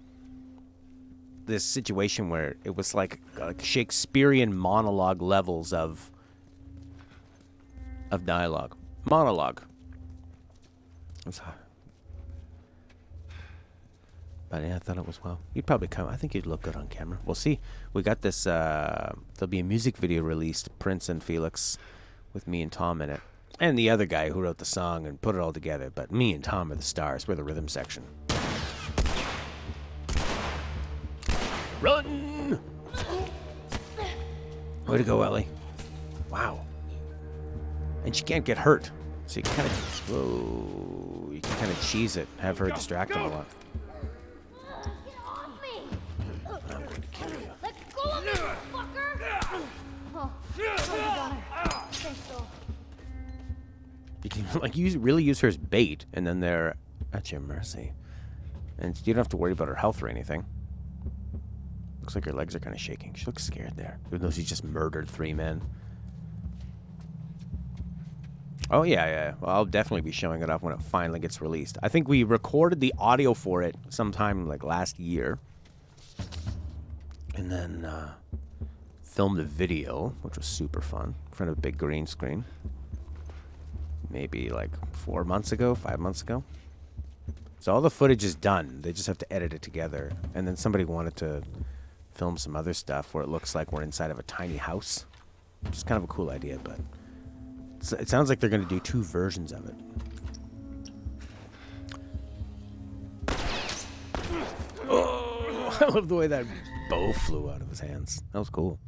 this situation where it was like Shakespearean monologue levels of dialogue. Monologue. But yeah, I thought it was well. You'd probably come. I think you'd look good on camera. We'll see. We got this. There'll be a music video released, Prince and Felix, with me and Tom in it. And the other guy who wrote the song and put it all together. But me and Tom are the stars. We're the rhythm section. Run! Way to go, Ellie. Wow. And she can't get hurt. So you can kind of cheese it, have her distract him a lot. Get off me! I'm going to kill you. Let go of me, fucker! Oh, thanks, though. You can really use her as bait, and then they're at your mercy. And you don't have to worry about her health or anything. Looks like her legs are kind of shaking. She looks scared there, even though she's just murdered 3 men. Oh, yeah. Well, I'll definitely be showing it off when it finally gets released. I think we recorded the audio for it sometime like last year. And then filmed the video, which was super fun, in front of a big green screen. Maybe like 4 months ago, 5 months ago. So all the footage is done. They just have to edit it together. And then somebody wanted to film some other stuff where it looks like we're inside of a tiny house. Which is kind of a cool idea, but it sounds like they're going to do 2 versions of it. Oh, I love the way that bow flew out of his hands. That was cool.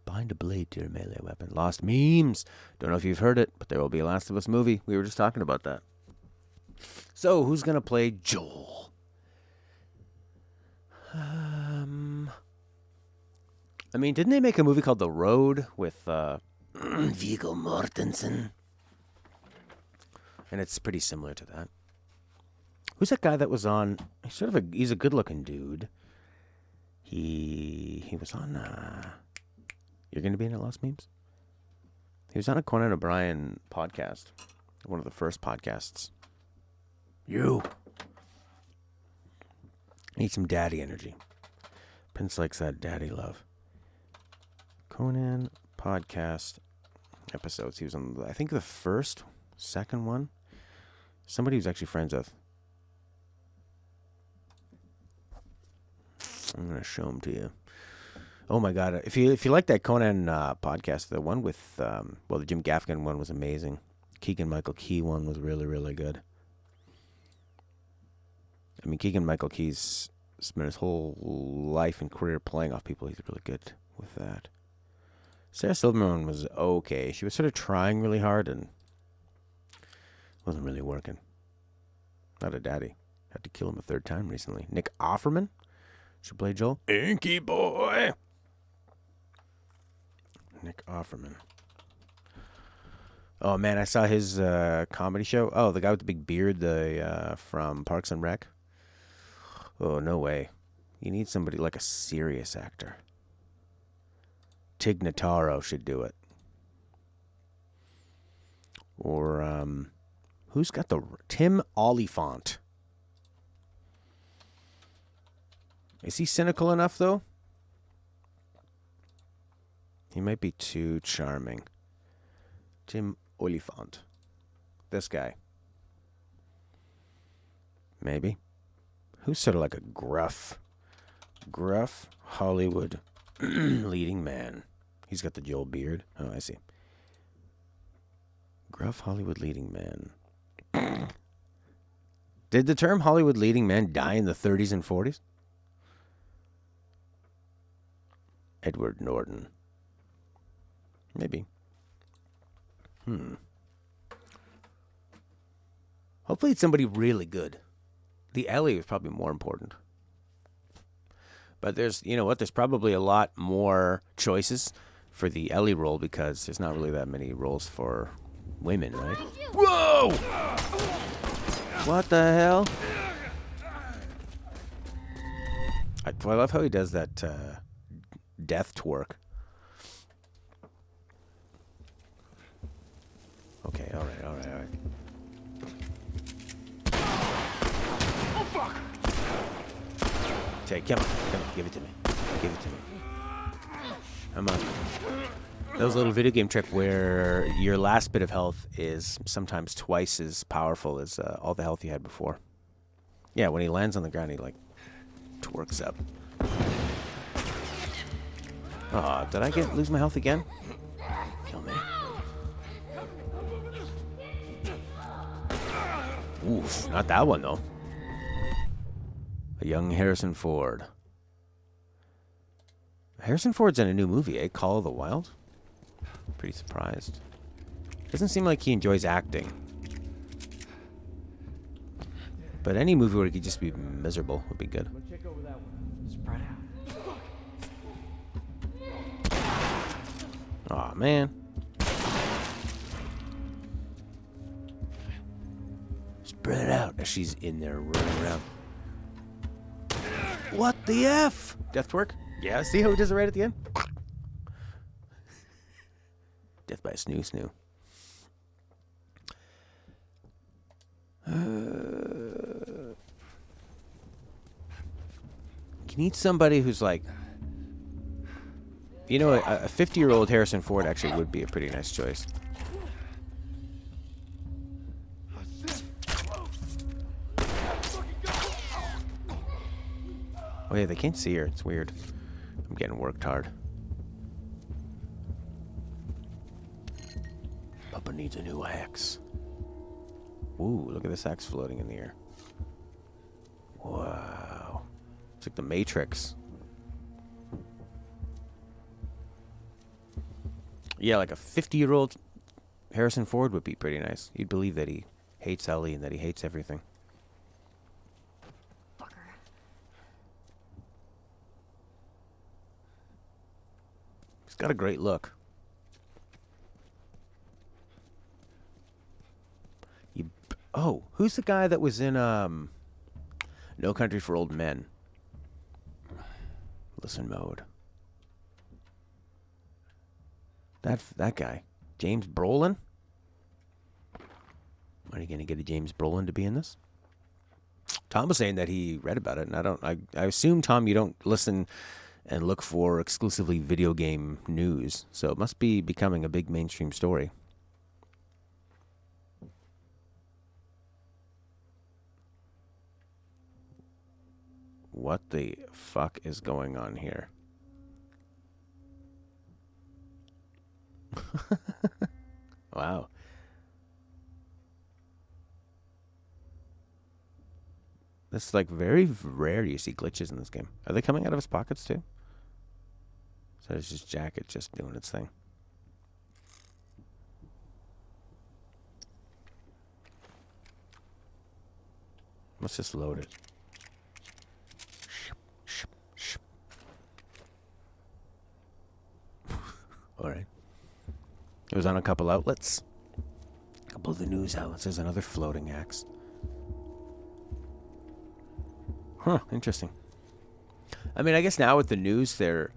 Bind a blade to your melee weapon. Lost memes. Don't know if you've heard it, but there will be a Last of Us movie. We were just talking about that. So, who's going to play Joel? I mean, didn't they make a movie called The Road with Viggo Mortensen? And it's pretty similar to that. Who's that guy that was on? He's a good-looking dude. He was on. You're going to be in it, Lost Memes? He was on a Conan O'Brien podcast, one of the first podcasts. You need some daddy energy. Prince likes that daddy love. Conan podcast episodes. He was on, I think, the second one. Somebody who's actually friends with. I'm gonna show him to you. Oh my god! If you like that Conan podcast, the one with the Jim Gaffigan one was amazing. Keegan-Michael Key one was really, really good. I mean, Keegan-Michael Key's spent his whole life and career playing off people. He's really good with that. Sarah Silverman was okay. She was sort of trying really hard and wasn't really working. Not a daddy. Had to kill him a third time recently. Nick Offerman should play Joel. Inky boy. Nick Offerman. Oh man, I saw his comedy show. Oh, the guy with the big beard, from Parks and Rec. Oh, no way. You need somebody like a serious actor. Tig Notaro should do it. Or, who's got the... Tim Oliphant. Is he cynical enough, though? He might be too charming. Tim Oliphant. This guy. Maybe. Who's sort of like a gruff Hollywood leading man? He's got the Joel beard. Oh, I see. Gruff Hollywood leading man. Did the term Hollywood leading man die in the 30s and 40s? Edward Norton. Maybe. Hopefully it's somebody really good. The Ellie is probably more important. But there's, you know what, there's probably a lot more choices for the Ellie role because there's not really that many roles for women, right? Whoa! What the hell? I love how he does that death twerk. Okay, all right. Oh, fuck! Take, come on, give it to me. Come on. That was a little video game trick where your last bit of health is sometimes twice as powerful as all the health you had before. Yeah, when he lands on the ground, he like twerks up. Oh, did I lose my health again? Kill me. Oof, not that one though. A young Harrison Ford. Harrison Ford's in a new movie, Call of the Wild? Pretty surprised. Doesn't seem like he enjoys acting. But any movie where he could just be miserable would be good. Check over that one. Spread out. Aw, man. Spread it out as she's in there running around. What the F? Death twerk? Yeah, see how he does it right at the end? Death by snoo snoo. You need somebody who's like... You know, a 50-year-old Harrison Ford actually would be a pretty nice choice. Oh yeah, they can't see her. It's weird. I'm getting worked hard. Papa needs a new axe. Ooh, look at this axe floating in the air. Wow. It's like the Matrix. Yeah, like a 50-year-old Harrison Ford would be pretty nice. You'd believe that he hates Ellie and that he hates everything. He's got a great look. Oh, who's the guy that was in No Country for Old Men? Listen mode. That guy, James Brolin. Are you gonna get a James Brolin to be in this? Tom was saying that he read about it, and I assume, Tom, you don't listen and look for exclusively video game news, so it must be becoming a big mainstream story. What the fuck is going on here? Wow. This is like very rare you see glitches in this game. Are they coming out of his pockets too? So it's just jacket just doing its thing. Let's just load it. All right. It was on a couple outlets. A couple of the news outlets. There's another floating axe. Huh, interesting. I mean, I guess now with the news, the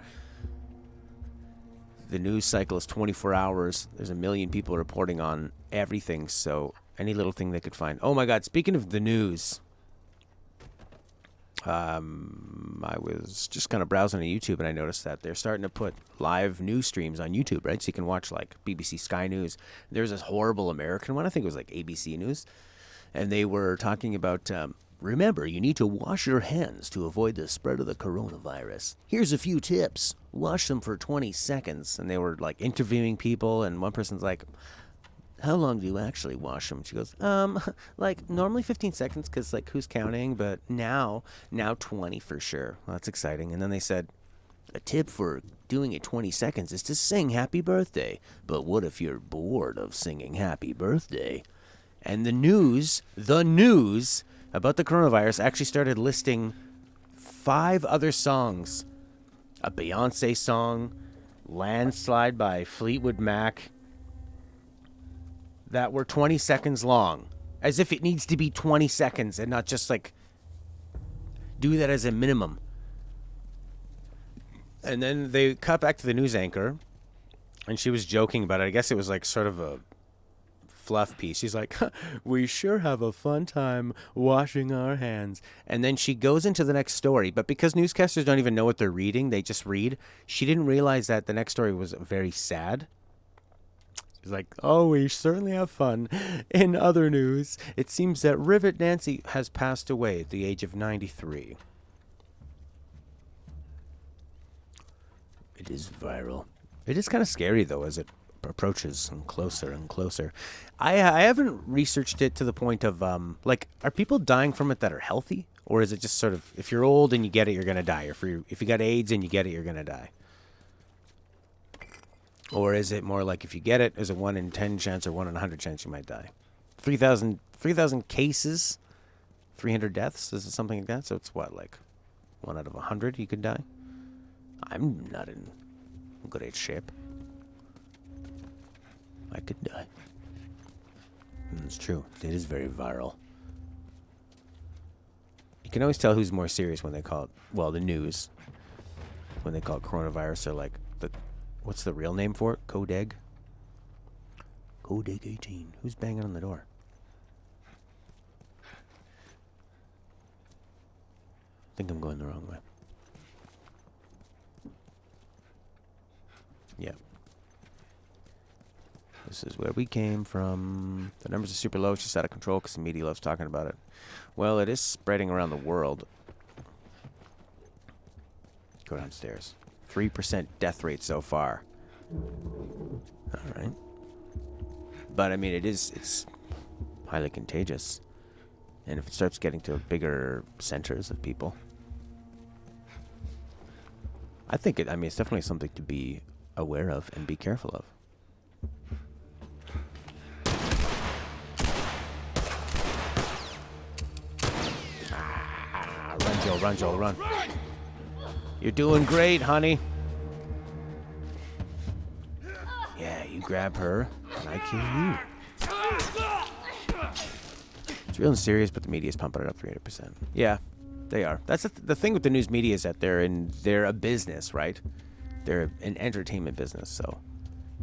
news cycle is 24 hours. There's a million people reporting on everything, so any little thing they could find. Oh my God, speaking of the news, I was just kind of browsing on YouTube and I noticed that they're starting to put live news streams on YouTube, right? So you can watch like BBC Sky News. There's this horrible American one. I think it was like ABC News. And they were talking about, remember, you need to wash your hands to avoid the spread of the coronavirus. Here's a few tips. Wash them for 20 seconds. And they were like interviewing people. And one person's like, how long do you actually wash them? She goes, like normally 15 seconds because like who's counting? But now 20 for sure. Well, that's exciting. And then they said, a tip for doing it 20 seconds is to sing happy birthday. But what if you're bored of singing happy birthday? And the news about the coronavirus actually started listing 5 other songs. A Beyonce song, Landslide by Fleetwood Mac, that were 20 seconds long. As if it needs to be 20 seconds and not just like do that as a minimum. And then they cut back to the news anchor and she was joking about it. I guess it was like sort of a fluff piece. She's like, we sure have a fun time washing our hands. And then she goes into the next story. But because newscasters don't even know what they're reading, they just read. She didn't realize that the next story was very sad. She's like, oh, we certainly have fun. In other news, it seems that Rivet Nancy has passed away at the age of 93. It is viral. It is kind of scary, though, as it approaches and closer and closer. I haven't researched it to the point of, like, are people dying from it that are healthy? Or is it just sort of, if you're old and you get it, you're going to die? Or if you got AIDS and you get it, you're going to die? Or is it more like if you get it, there's a 1 in 10 chance or 1 in 100 chance you might die? 3,000 cases, 300 deaths, is it something like that? So it's what, like 1 out of 100 you could die? I'm not in good shape. I could die. It's true. It is very viral. You can always tell who's more serious when they call it, well, the news. When they call it coronavirus, they're like, what's the real name for it? Codeg? Codeg 18. Who's banging on the door? I think I'm going the wrong way. Yeah. This is where we came from. The numbers are super low. It's just out of control because the media loves talking about it. Well, it is spreading around the world. Go downstairs. 3% death rate so far. All right. But, I mean, it's highly contagious. And if it starts getting to bigger centers of people, I think it's definitely something to be aware of and be careful of. Run, Joel, run. You're doing great, honey. Yeah, you grab her, and I kill you. It's real and serious, but the media's pumping it up 300%. Yeah, they are. That's the thing with the news media is that they're a business, right? They're an entertainment business, so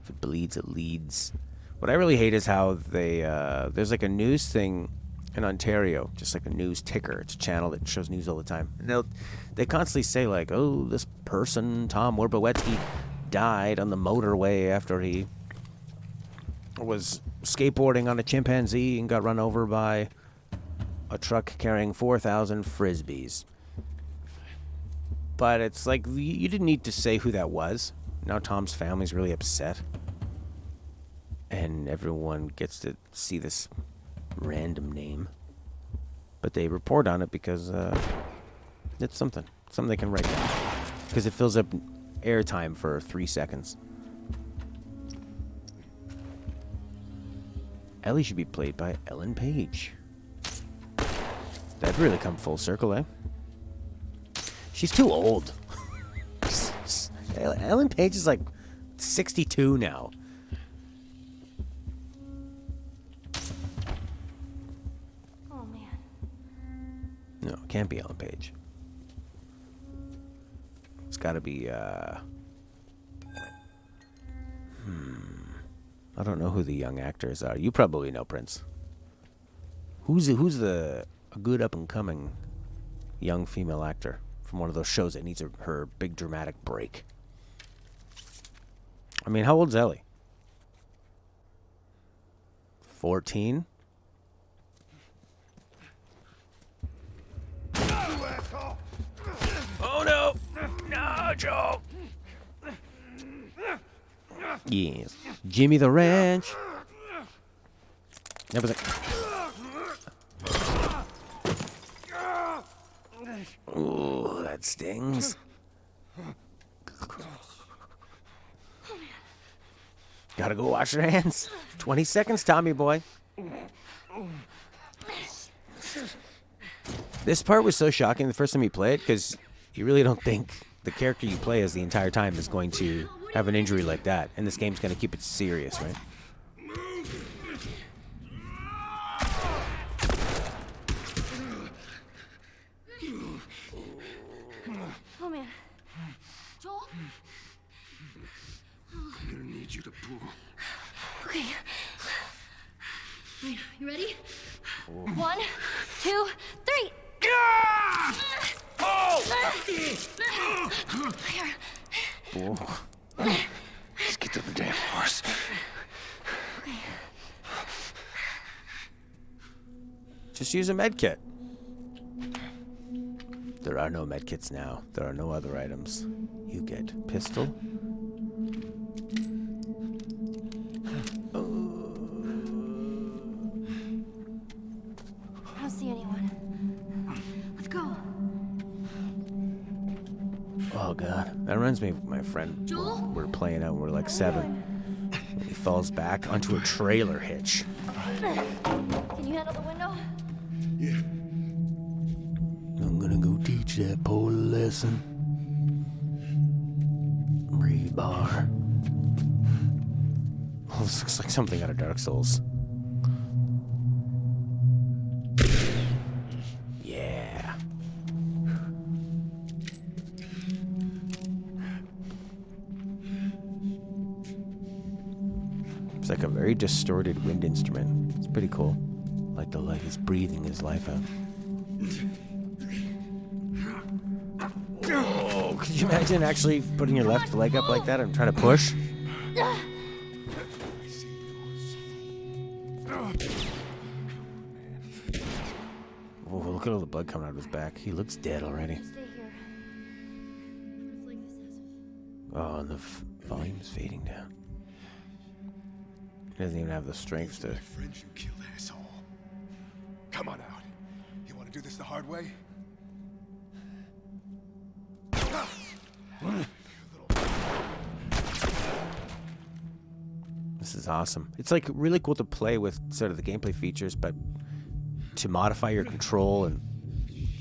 if it bleeds, it leads. What I really hate is how there's like a news thing in Ontario, just like a news ticker. It's a channel that shows news all the time. And they constantly say like, oh, this person, Tom Werbowetsky, died on the motorway after he was skateboarding on a chimpanzee and got run over by a truck carrying 4,000 Frisbees. But it's like, you didn't need to say who that was. Now Tom's family's really upset. And everyone gets to see this random name. But they report on it because it's something they can write down. Because it fills up airtime for 3 seconds. Ellie should be played by Ellen Page. That'd really come full circle, eh? She's too old. Ellen Page is like 62 now. Oh, man. No, it can't be Ellen Page. It's gotta be, I don't know who the young actors are. You probably know, Prince. Who's a good up-and-coming young female actor from one of those shows that needs her big dramatic break? I mean, how old's Ellie? 14? Oh no! No, Joe! Yes. Jimmy the Ranch. That was like. Ooh, that stings. Gotta go wash your hands. 20 seconds, Tommy boy. This part was so shocking the first time you play it because you really don't think the character you play as the entire time is going to have an injury like that. And this game's going to keep it serious, right? Oh, man. Joel? I'm gonna need you to pull. Okay. Right, you ready? 1, 2, 3. Here. Let's get to the damn horse. Okay. Just use a med kit. There are no med kits now. There are no other items. You get pistol. I don't see anyone. Let's go. Oh god, that reminds me of my friend. Joel? We were playing out when we were like 7. He falls back onto a trailer hitch. Can you handle the window? Yeah. I'm gonna go teach that pole a lesson. Rebar. Oh, this looks like something out of Dark Souls. Yeah. It's like a very distorted wind instrument. It's pretty cool. Like the light is breathing his life out. Oh, could you imagine actually putting your left leg up like that and trying to push? Oh, look at all the blood coming out of his back. He looks dead already. Stay here. It's like this has. Oh, and the volume's fading down. He doesn't even have the strength to... Friend you killed, asshole. Come on out. You want to do this the hard way? This is awesome. It's like really cool to play with sort of the gameplay features, but to modify your control and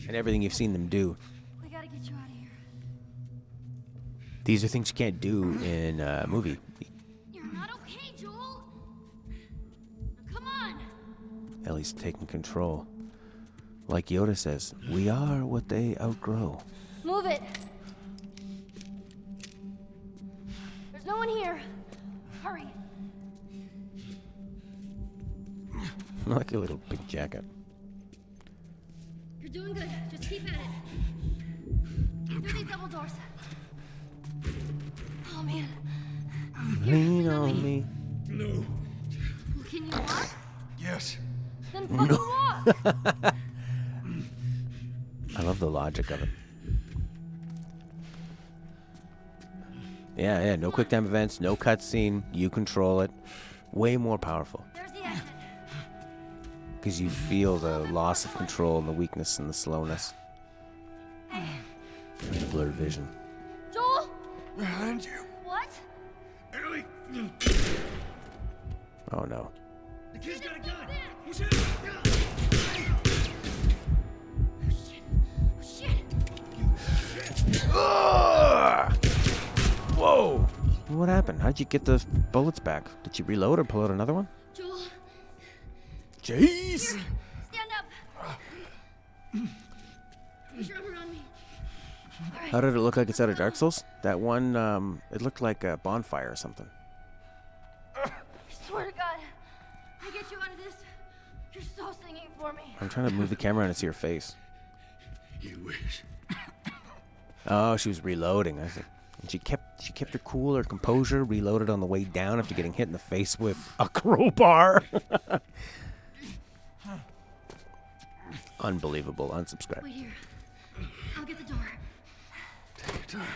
everything you've seen them do. We gotta get you out of here. These are things you can't do in a movie. You're not okay, Joel. Now, come on. Ellie's taking control. Like Yoda says, we are what they outgrow. Move it. There's no one here. Hurry. I like your little pink jacket. You're doing good. Just keep at it. Through these double doors. Oh man. Lean on me. No. Well, can you walk? Yes. Then fucking walk. I love the logic of it. Yeah, no quick time events, no cutscene. You control it. Way more powerful. There's the exit. because you feel the loss of control and the weakness and the slowness. And the blurred vision. Joel! Behind you. What? Ellie. Oh no. The kid's got a gun. He's Shit! Whoa! What happened? How'd you get the bullets back? Did you reload or pull out another one? Joel, Jeez! stand up! Put your armor on me. Alright, How did it look like it's out of Dark Souls? That one, it looked like a bonfire or something. I swear to God, I get you out of this. You're so singing for me. I'm trying to move the camera and see her face. You wish. Oh, she was reloading. I see. And she kept her cool, her composure, reloaded on the way down after getting hit in the face with a crowbar. Unbelievable. Unsubscribe. Wait here. I'll get the door. Take your time.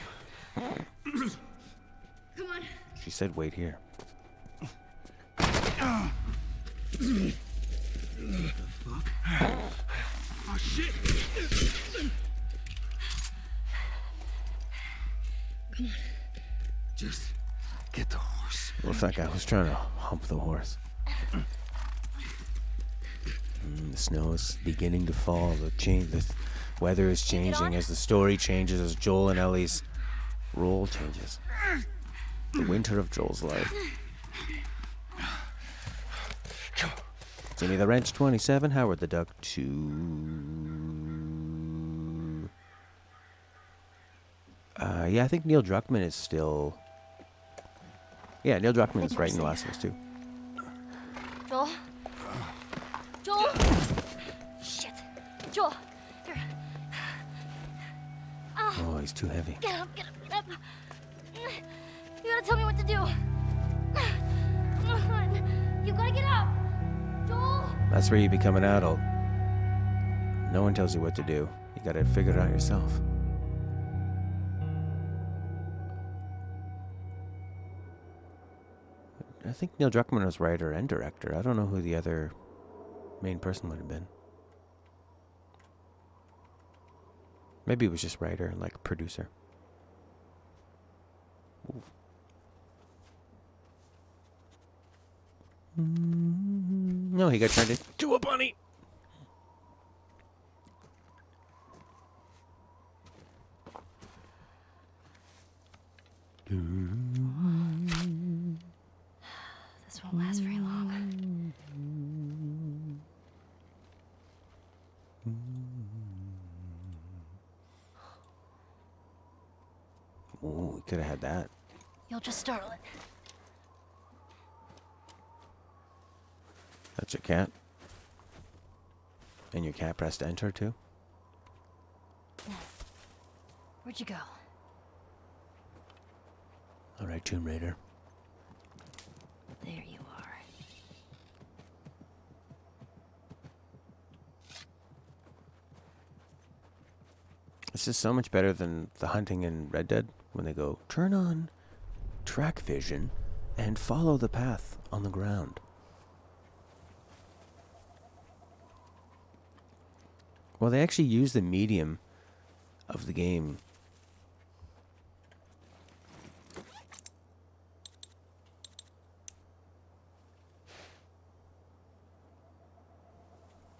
Come on. She said, "Wait here." Oh shit! Come on. Just get the horse. Looks like I was trying to hump the horse. The snow is beginning to fall. The weather is changing as the story changes, as Joel and Ellie's role changes. The winter of Joel's life. Jimmy the Wrench 27, Howard the Duck 2. Yeah, I think Neil Druckmann is still. Yeah, Neil Druckmann is writing The Last of Us 2. Joel? Joel? Shit. Joel, here. Oh, he's too heavy. Get up, get up, get up. You gotta tell me what to do. Come on. You gotta get up. Joel? That's where you become an adult. No one tells you what to do. You gotta figure it out yourself. I think Neil Druckmann was writer and director. I don't know who the other main person would have been. Maybe it was just writer, like producer. Oof. No, he got turned into a bunny. This won't last very long. Oh, we could have had that. You'll just startle it. That's your cat. And your cat pressed enter too? Where'd you go? Alright, Tomb Raider. There you are. This is so much better than the hunting in Red Dead when they go, turn on track vision and follow the path on the ground. Well, they actually use the medium of the game.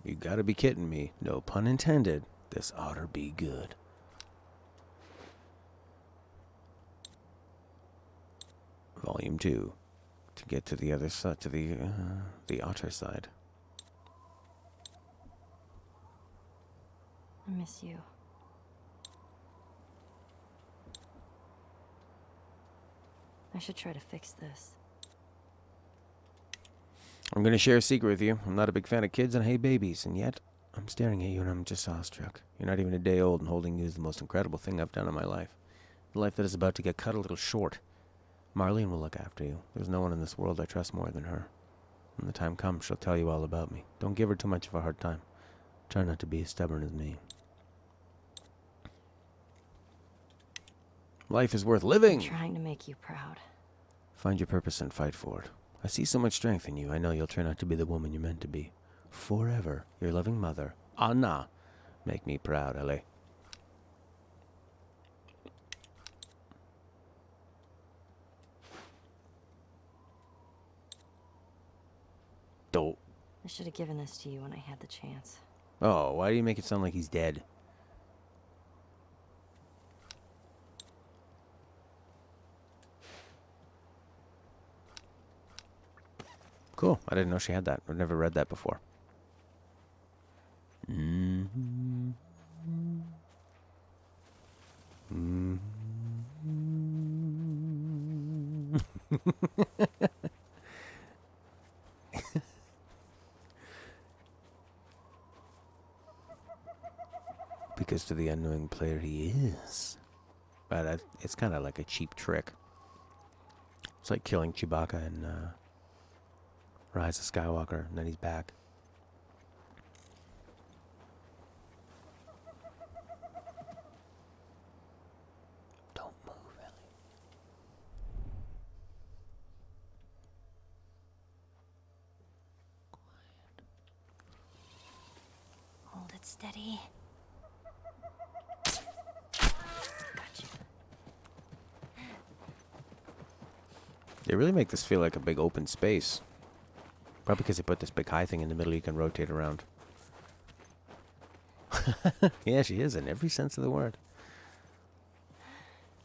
You gotta be kidding me. No pun intended. This oughter be good. Volume 2. To get to the other side, to the otter side. I miss you. I should try to fix this. I'm gonna share a secret with you. I'm not a big fan of kids and I hate babies, and yet I'm staring at you and I'm just awestruck. You're not even a day old, and holding you is the most incredible thing I've done in my life. The life that is about to get cut a little short. Marlene will look after you. There's no one in this world I trust more than her. When the time comes, she'll tell you all about me. Don't give her too much of a hard time. Try not to be as stubborn as me. Life is worth living! I'm trying to make you proud. Find your purpose and fight for it. I see so much strength in you. I know you'll turn out to be the woman you're meant to be. Forever, your loving mother, Anna. Make me proud, Ellie. Don't. I should have given this to you when I had the chance. Oh, why do you make it sound like he's dead? Cool. I didn't know she had that. I've never read that before. Because to the unknowing player he is. But it's kind of like a cheap trick. It's like killing Chewbacca in Rise of Skywalker, and then he's back. Don't move, Ellie. Hold it steady. Gotcha. They really make this feel like a big open space. Probably because they put this big high thing in the middle you can rotate around. Yeah, she is in every sense of the word.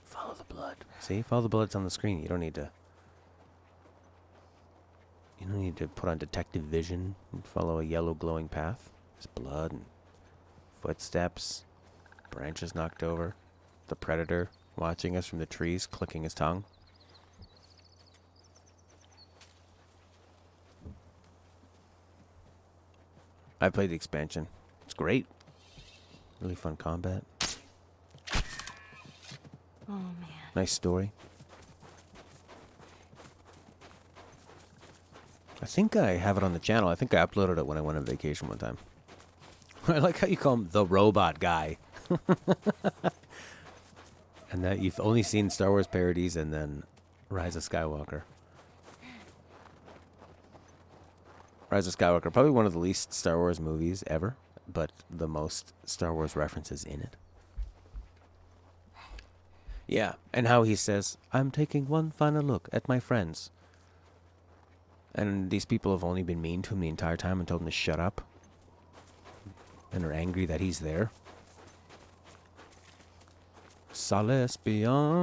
Follow the blood. See? Follow the blood's on the screen. You don't need to put on detective vision and follow a yellow glowing path. There's blood and footsteps, branches knocked over, the predator watching us from the trees, clicking his tongue. I played the expansion. It's great. Really fun combat. Oh, man. Nice story. I think I have it on the channel. I think I uploaded it when I went on vacation one time. I like how you call him the robot guy. And that you've only seen Star Wars parodies and then Rise of Skywalker. Rise of Skywalker, probably one of the least Star Wars movies ever, but the most Star Wars references in it. Yeah, and how he says, I'm taking one final look at my friends. And these people have only been mean to him the entire time and told him to shut up. And are angry that he's there. Solace beyond.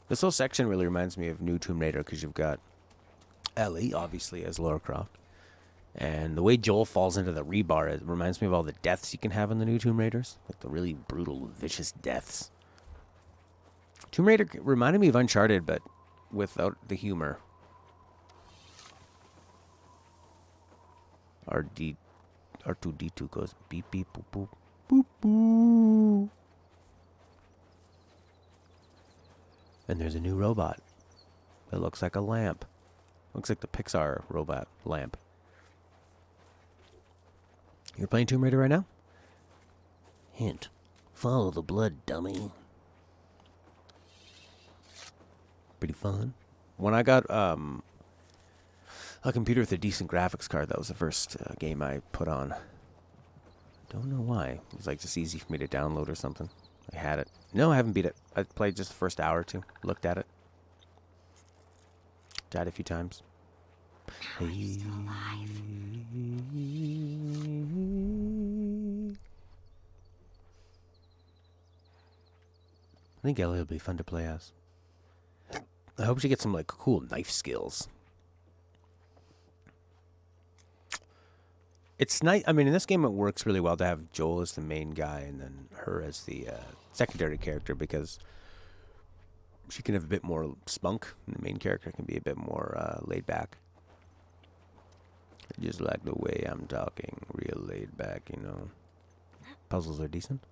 This whole section really reminds me of New Tomb Raider because you've got Ellie, obviously, as Lara Croft. And the way Joel falls into the rebar, it reminds me of all the deaths you can have in the new Tomb Raiders. Like the really brutal, vicious deaths. Tomb Raider reminded me of Uncharted, but without the humor. R2-D2 goes beep, beep, boop, boop, boop, boop. And there's a new robot. It looks like a lamp. Looks like the Pixar robot lamp. You're playing Tomb Raider right now? Hint. Follow the blood, dummy. Pretty fun. When I got a computer with a decent graphics card, that was the first game I put on. Don't know why. It was like just easy for me to download or something. I had it. No, I haven't beat it. I played just the first hour or two. Looked at it. Died a few times. How are you still alive? I think Ellie will be fun to play as. I hope she gets some like cool knife skills. It's nice. I mean, in this game, it works really well to have Joel as the main guy and then her as the secondary character because she can have a bit more spunk, and the main character can be a bit more laid back. I just like the way I'm talking, real laid back, you know. Puzzles are decent.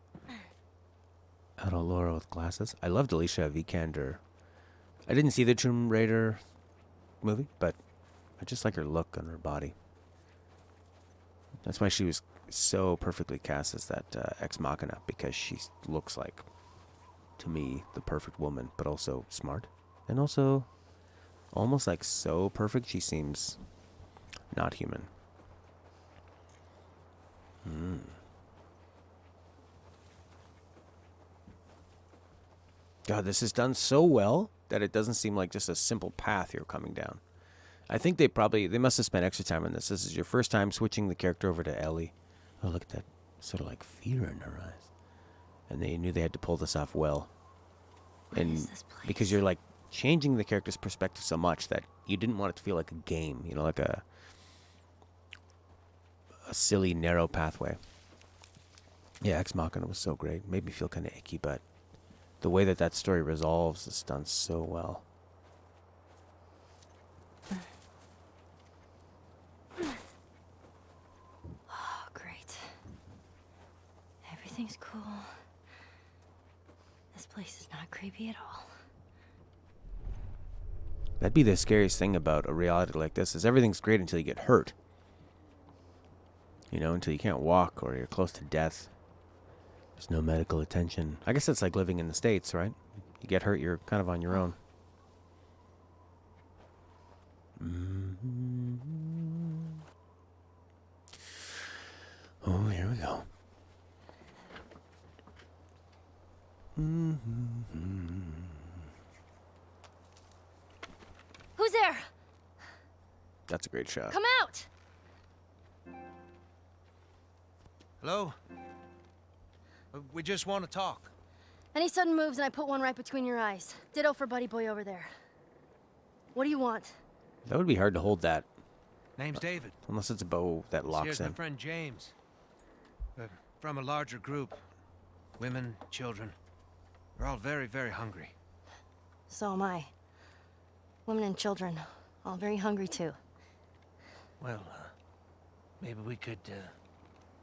Adult Laura with glasses. I loved Alicia Vikander. I didn't see the Tomb Raider movie, but I just like her look and her body. That's why she was so perfectly cast as that Ex Machina, because she looks like, to me, the perfect woman, but also smart. And also Almost like so perfect she seems not human. God, this is done so well that it doesn't seem like just a simple path you're coming down. I think they must have spent extra time on this. This is your first time switching the character over to Ellie. Oh, look at that sort of like fear in her eyes. And they knew they had to pull this off well. What is this place? Because you're like changing the character's perspective so much that you didn't want it to feel like a game, you know, like a silly, narrow pathway. Yeah, Ex Machina was so great. Made me feel kind of icky, but the way that story resolves is done so well. Oh, great. Everything's cool. This place is not creepy at all. That'd be the scariest thing about a reality like this, is everything's great until you get hurt. You know, until you can't walk or you're close to death. There's no medical attention. I guess it's like living in the States, right? You get hurt, you're kind of on your own. Oh, here we go. Who's there? That's a great shot. Come out! Hello? We just want to talk. Any sudden moves and I put one right between your eyes. Ditto for Buddy Boy over there. What do you want? That would be hard to hold that, Name's David. unless it's a bow that locks Here's my in. friend James. We're from a larger group. Women, children. We're all very, very hungry. So am I. Women and children, all very hungry too. Well, maybe we could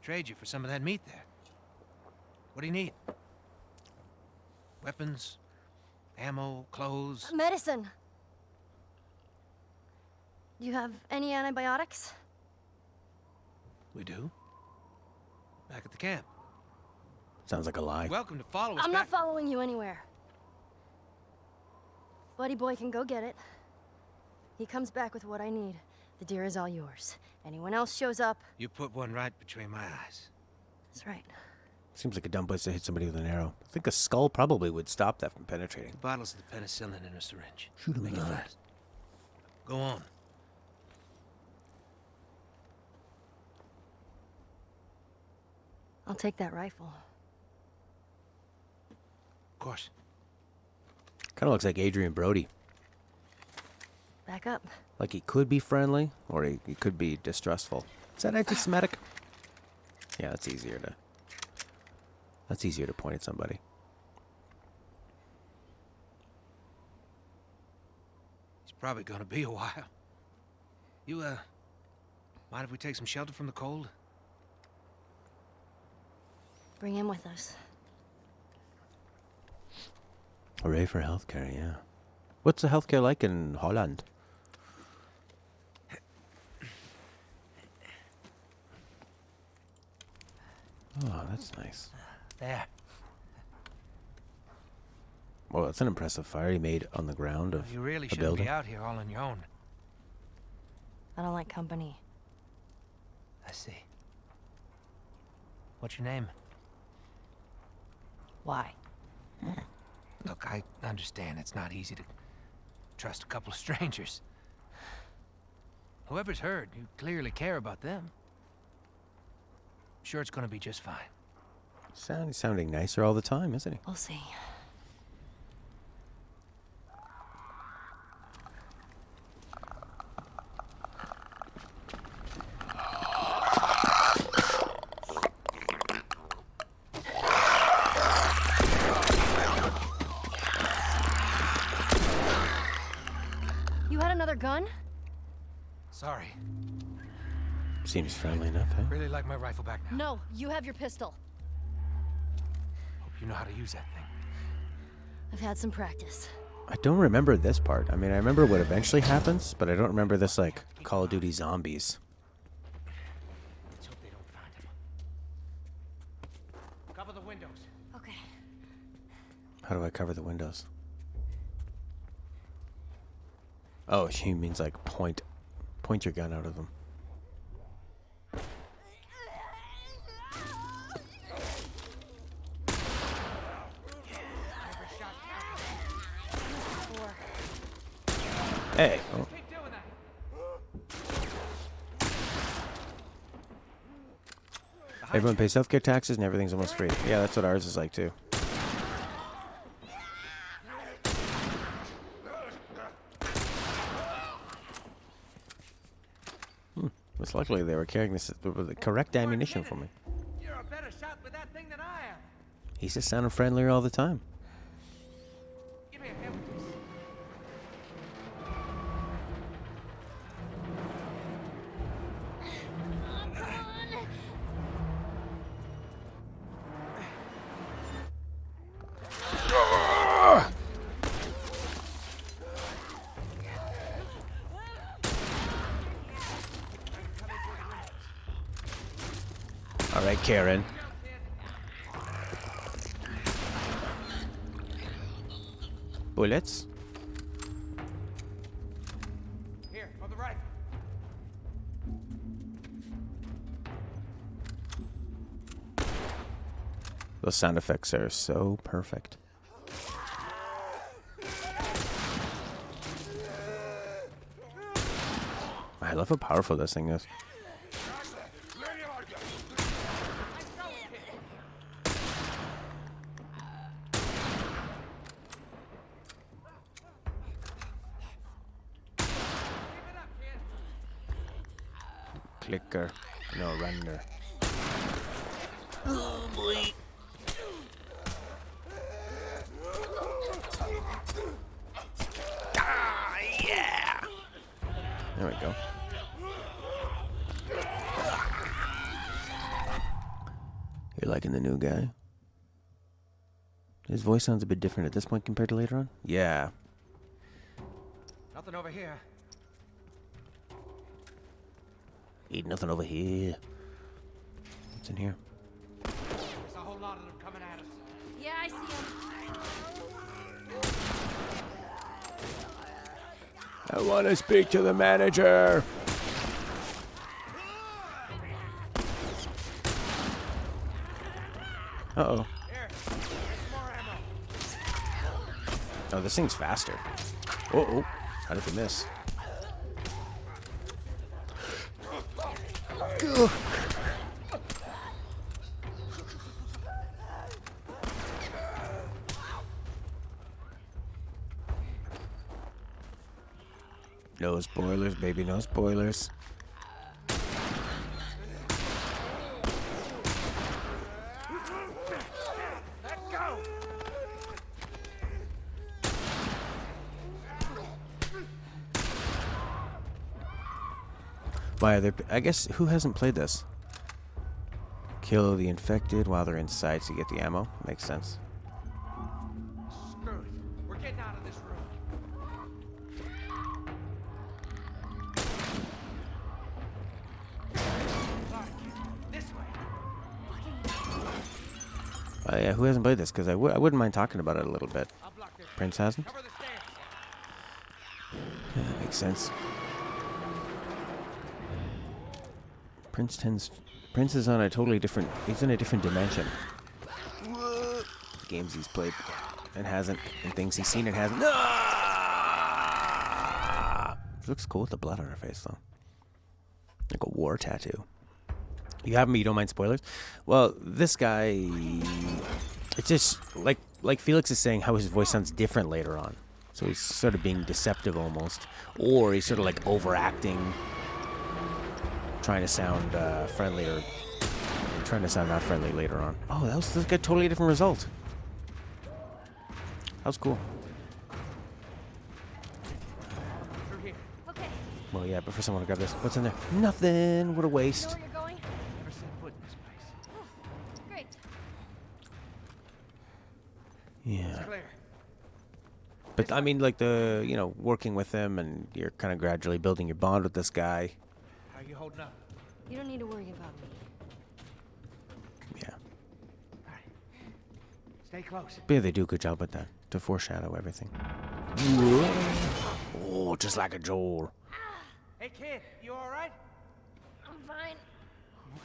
trade you for some of that meat there. What do you need? Weapons, ammo, clothes. Medicine! Do you have any antibiotics? We do. Back at the camp. Sounds like a lie. Welcome to follow us I'm back. not following you anywhere. Buddy Boy can go get it. He comes back with what I need. The deer is all yours. Anyone else shows up, You put one right between my eyes. that's right. Seems like a dumb place to hit somebody with an arrow. I think a skull probably would stop that from penetrating. Bottles of the penicillin in a syringe. Shoot him Make in it the eye. fast. Go on. I'll take that rifle. Of course. Kind of looks like Adrian Brody. Back up. Like he could be friendly, or he could be distrustful. Is that anti-Semitic? Yeah, that's easier to point at somebody. It's probably gonna be a while. You, mind if we take some shelter from the cold? Bring him with us. Hooray for healthcare, yeah. What's the healthcare like in Holland? Oh, that's nice. There. Well, that's an impressive fire he made on the ground of You really a shouldn't building. be out here all on your own. I don't like company. I see. What's your name? Why? Look, I understand it's not easy to trust a couple of strangers. Whoever's hurt, you clearly care about them. Sure, it's gonna be just fine. Sounding nicer all the time, isn't he? We'll see. You had another gun? Sorry. Seems friendly enough, huh? Really like my rifle back now. No, you have your pistol. Hope you know how to use that thing. I've had some practice. I don't remember this part. I mean, I remember what eventually happens, but I don't remember this, like, Call of Duty Zombies. Let's hope they don't find him. Cover the windows. Okay. How do I cover the windows? Oh, she means like point your gun out of them. Hey. Oh. Keep doing that. Everyone pays healthcare taxes and everything's almost free. Yeah, that's what ours is like too. Most luckily they were carrying the correct ammunition for me. You're a better shot with that thing than I am. He's just sounding friendlier all the time. Give me a hand with this. Oh, come on. All right, Karen. Bullets. Here, on the right. Those sound effects are so perfect. I love how powerful this thing is. Clicker. No, render. Oh boy. Ah, yeah. There we go. You're liking the new guy? His voice sounds a bit different at this point compared to later on. Yeah. Nothing over here. Ain't nothing over here. What's in here? There's a whole lot of them coming at us. Yeah, I see him. I want to speak to the manager. Uh-oh. Here, there's more ammo. Oh, this thing's faster. Uh-oh. How did they miss? Ugh. No spoilers, baby, no spoilers. Let go! Why are there? I guess who hasn't played this? Kill the infected while they're inside to get the ammo. Makes sense. Screw it. We're getting out of this room. Sorry, this way. Oh yeah, who hasn't played this? Because I wouldn't mind talking about it a little bit. I'll block this. Prince hasn't? Cover the stairs. Yeah, that makes sense. Prince is on a totally different. He's in a different dimension. Games he's played and hasn't, and things he's seen and hasn't. Ah! Looks cool with the blood on her face though, like a war tattoo. You have me. You don't mind spoilers? Well, this guy. It's just like Felix is saying how his voice sounds different later on. So he's sort of being deceptive almost, or he's sort of like overacting. Trying to sound friendly or trying to sound not friendly later on. Oh, that was like a totally different result. That was cool. Through here. Okay, Well, yeah, but first I want to grab this. What's in there? Nothing. What a you know waste. where you're going? Never set foot in this place. Great. Yeah. Clear. But I mean, like working with him and you're kind of gradually building your bond with this guy. How you holding up? You don't need to worry about me. Yeah. All right. Stay close. But yeah, they do a good job with that to foreshadow everything. Oh, just like a Joel. Hey, kid, you all right? I'm fine.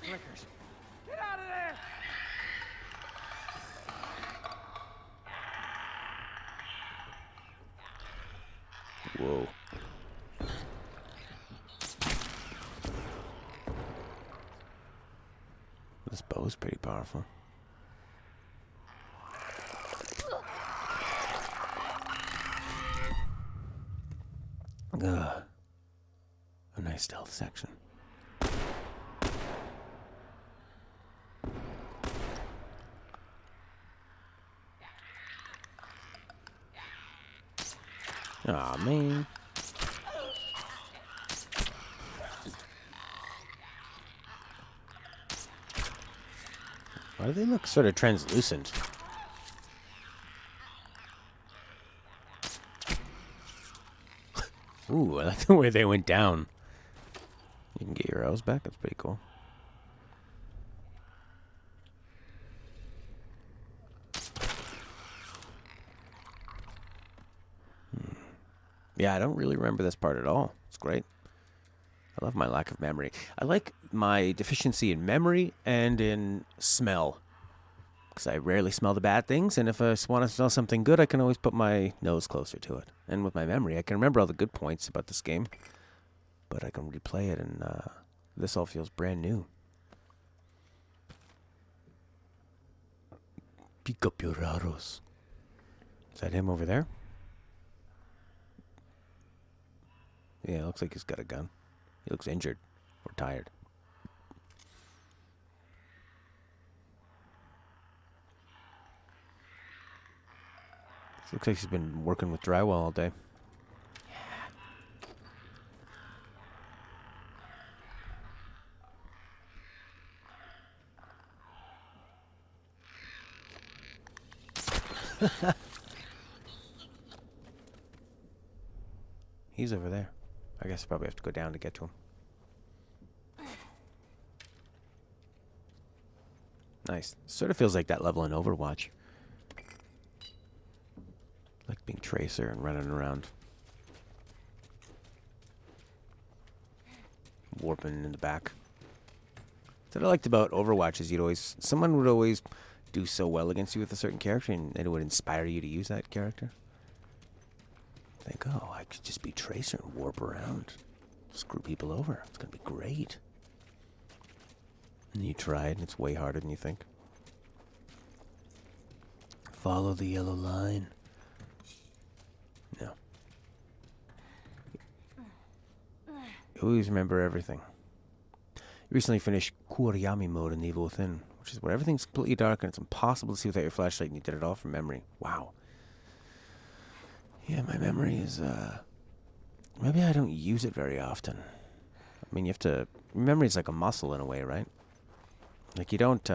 Clickers. Get out of there! Whoa. This bow's pretty powerful. Ugh. A nice stealth section. Aw, man. Why do they look sort of translucent? Ooh, I like the way they went down. You can get your arrows back. That's pretty cool. Yeah, I don't really remember this part at all. It's great. I love my lack of memory. I like my deficiency in memory and in smell. Because I rarely smell the bad things, and if I want to smell something good, I can always put my nose closer to it. And with my memory, I can remember all the good points about this game. But I can replay it, and this all feels brand new. Pick up your arrows. Is that him over there? Yeah, it looks like he's got a gun. He looks injured or tired. Looks like he's been working with drywall all day. He's over there. I guess I probably have to go down to get to him. Nice. Sort of feels like that level in Overwatch. Like being Tracer and running around. Warping in the back. What I liked about Overwatch is someone would always do so well against you with a certain character, and it would inspire you to use that character. Think, oh, I could just be Tracer and warp around. Screw people over. It's going to be great. And you try it, and it's way harder than you think. Follow the yellow line. No. You always remember everything. You recently finished Kuriyami mode in The Evil Within, which is where everything's completely dark and it's impossible to see without your flashlight, and you did it all from memory. Wow. Yeah, my memory is, maybe I don't use it very often. I mean, memory is like a muscle in a way, right? Like you don't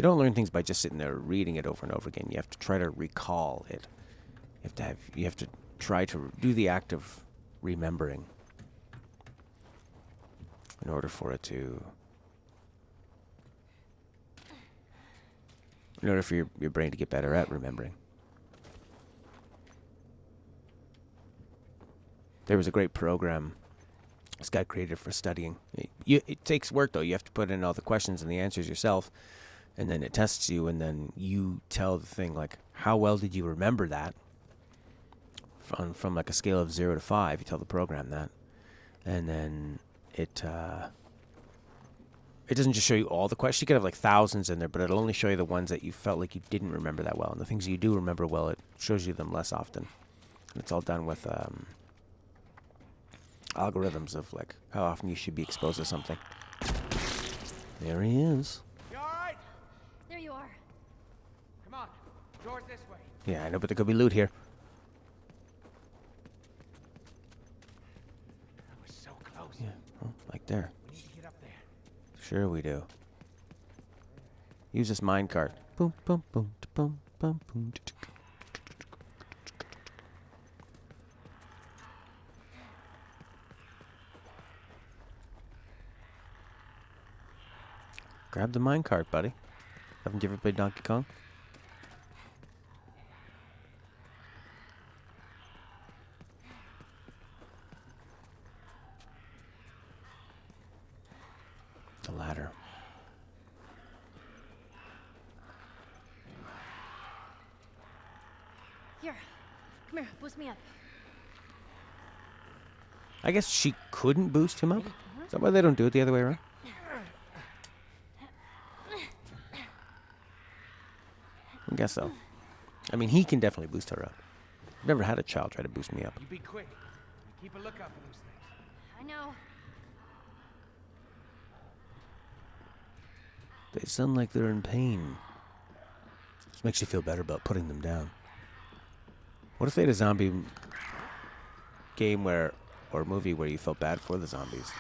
learn things by just sitting there reading it over and over again. You have to try to recall it. You have to try to do the act of remembering in order for your brain to get better at remembering. There was a great program this guy created for studying. It takes work, though. You have to put in all the questions and the answers yourself, and then it tests you, and then you tell the thing, like, how well did you remember that? From like a scale of 0 to 5, you tell the program that. And then it doesn't just show you all the questions. You could have like thousands in there, but it'll only show you the ones that you felt like you didn't remember that well. And the things you do remember well, it shows you them less often. And it's all done with algorithms of like how often you should be exposed to something. There he is. You all right? There you are. Come on. Doors this way. Yeah, I know, but there could be loot here. That was so close. Yeah, well, like there. We need to get up there. Sure we do. Use this minecart. Boom, boom, boom, boom, boom, boom. Grab the minecart, buddy. Haven't you ever played Donkey Kong? The ladder. Here. Come here. Boost me up. I guess she couldn't boost him up? Is that why they don't do it the other way around? I guess so. I mean, he can definitely boost her up. I've never had a child try to boost me up. You be quick. And keep a lookout for those things. I know. They sound like they're in pain. Just makes you feel better about putting them down. What if they had a zombie game where, or movie where you felt bad for the zombies?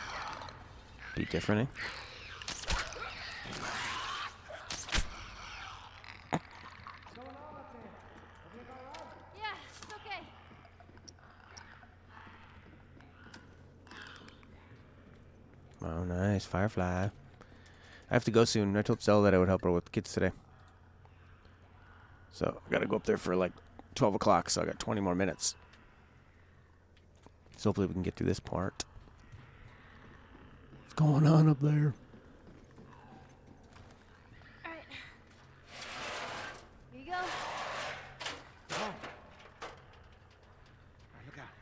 Be different, eh? Yeah, it's okay. Oh, nice. Firefly. I have to go soon. I told Stella that I would help her with the kids today. So, I gotta go up there for like 12 o'clock, so I got 20 more minutes. So hopefully we can get through this part. What's going on up there? All right. Here you go. Come on. All right, look out.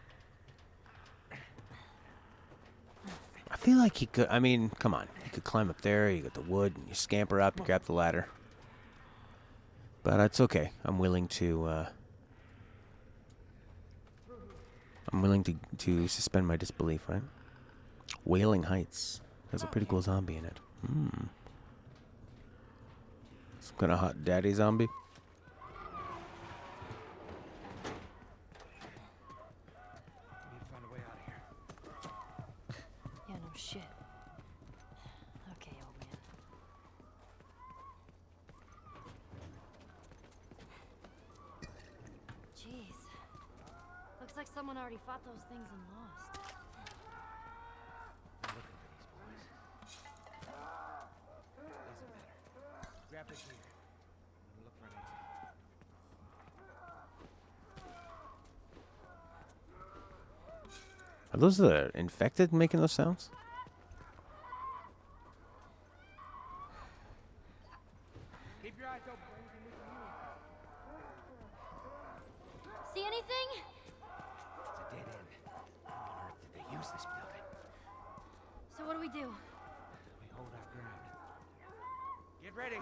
I feel like he could, I mean, come on. You could climb up there, you got the wood, and you scamper up, you grab the ladder. But it's okay. I'm willing to suspend my disbelief, right? Wailing Heights has a pretty cool zombie in it. Some kind of hot daddy zombie. We need to find a way out of here. Yeah, no shit. Okay, old man. Jeez. Looks like someone already fought those things and lost. I'm looking for these boys. Doesn't matter. Grab the gear. I'm gonna look for an exit. Are those the infected making those sounds? Keep your eyes open. See anything? It's a dead end. How on earth did they use this building? So what do we do? We hold our ground. Get ready.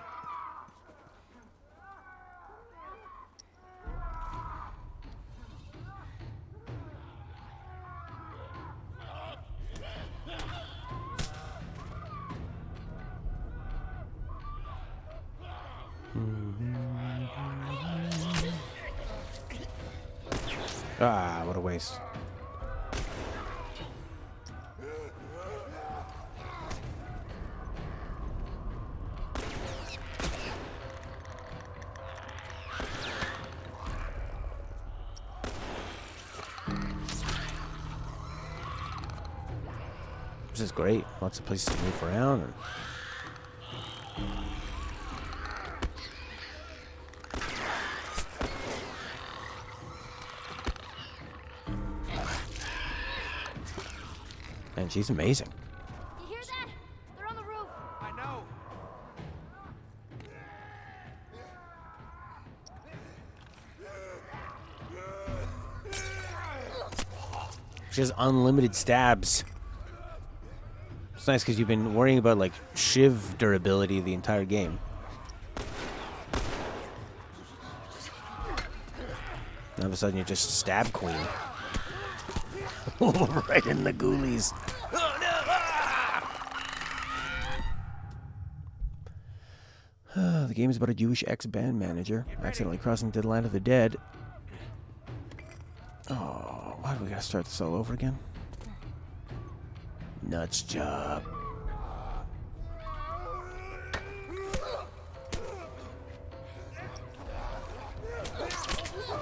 Ah, what a waste. This is great. Lots of places to move around. And man, she's amazing. You hear that? They're on the roof. I know. She has unlimited stabs. It's nice because you've been worrying about like shiv durability the entire game. And all of a sudden you're just stab queen. Right in the ghoulies. Oh, no! The game is about a Jewish ex-band manager accidentally crossing the land of the dead. Oh, why do we gotta start this all over again? Nuts job.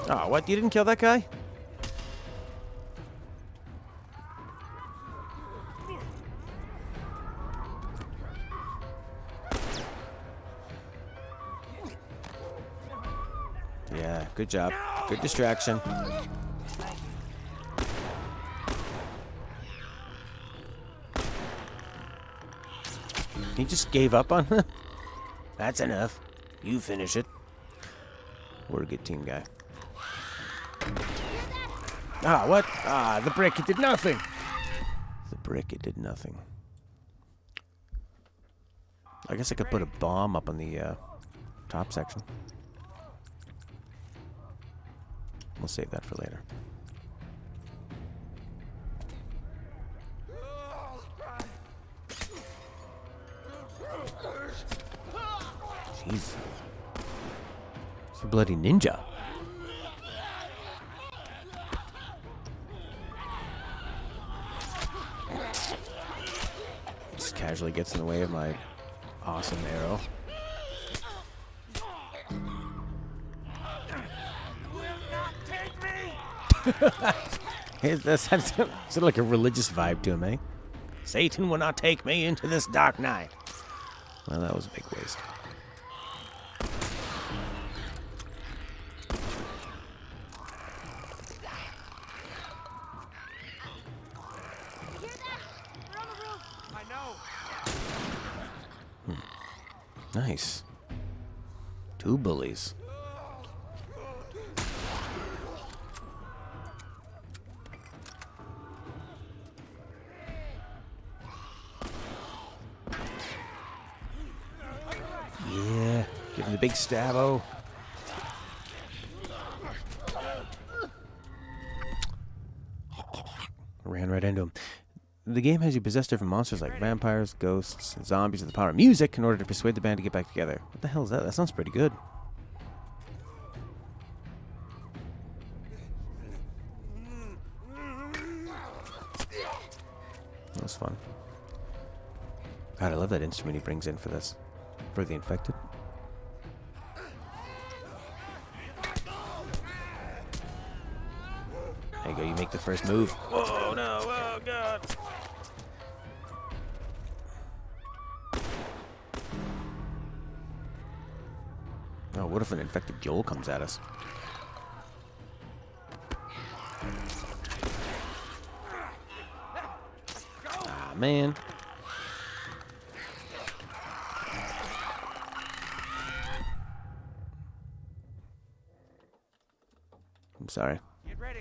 Oh, what? You didn't kill that guy? Yeah, good job. Good distraction. He just gave up on him? That's enough. You finish it. We're a good team, guy. Ah, what? Ah, the brick, it did nothing. The brick, it did nothing. I guess I could put a bomb up on the top section. We'll save that for later. Jeez. It's a bloody ninja. Just casually gets in the way of my awesome arrow. That sounds sort of like a religious vibe to him, eh? Satan will not take me into this dark night. Well, that was a big waste. Nice. 2 bullies. Yeah, give him the big stabbo. Ran right into him. The game has you possess different monsters like vampires, ghosts, and zombies with the power of music in order to persuade the band to get back together. What the hell is that? That sounds pretty good. That was fun. God, I love that instrument he brings in for this. For the infected. There you go, you make the first move. Whoa, no, oh God. Oh, what if an infected Joel comes at us? Ah, man. I'm sorry. Get ready.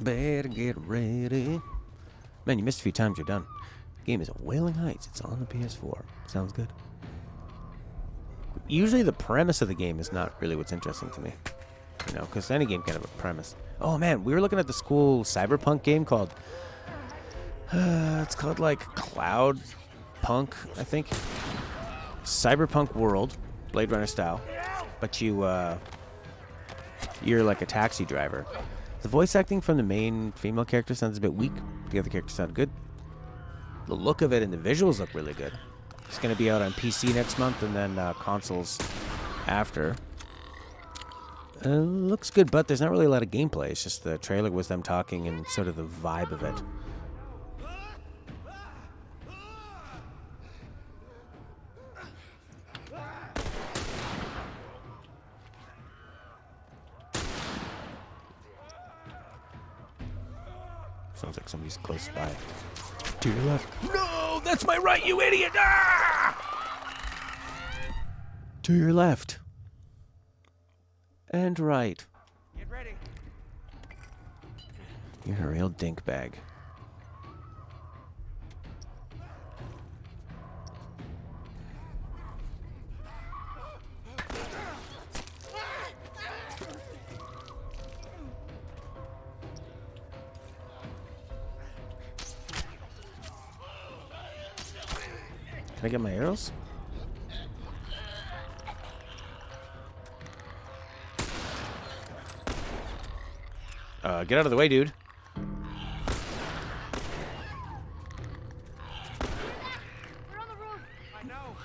Better get ready. Man, you missed a few times, you're done. The game is Wailing Heights. It's on the PS4. Sounds good. Usually the premise of the game is not really what's interesting to me. You know, because any game can have a premise. Oh, man, we were looking at the school cyberpunk game called... it's called, like, Cloud Punk, I think. Cyberpunk World, Blade Runner style. But you're like a taxi driver. The voice acting from the main female character sounds a bit weak. The other characters sound good. The look of it and the visuals look really good. It's going to be out on PC next month and then consoles after. Looks good, but there's not really a lot of gameplay. It's just the trailer was them talking and sort of the vibe of it. Sounds like somebody's close by. To your left. No, that's my right, you idiot! Ah! To your left. And right. Get ready. You're a real dink bag. Can I get my arrows? Get out of the way, dude. They're on the roof. I know.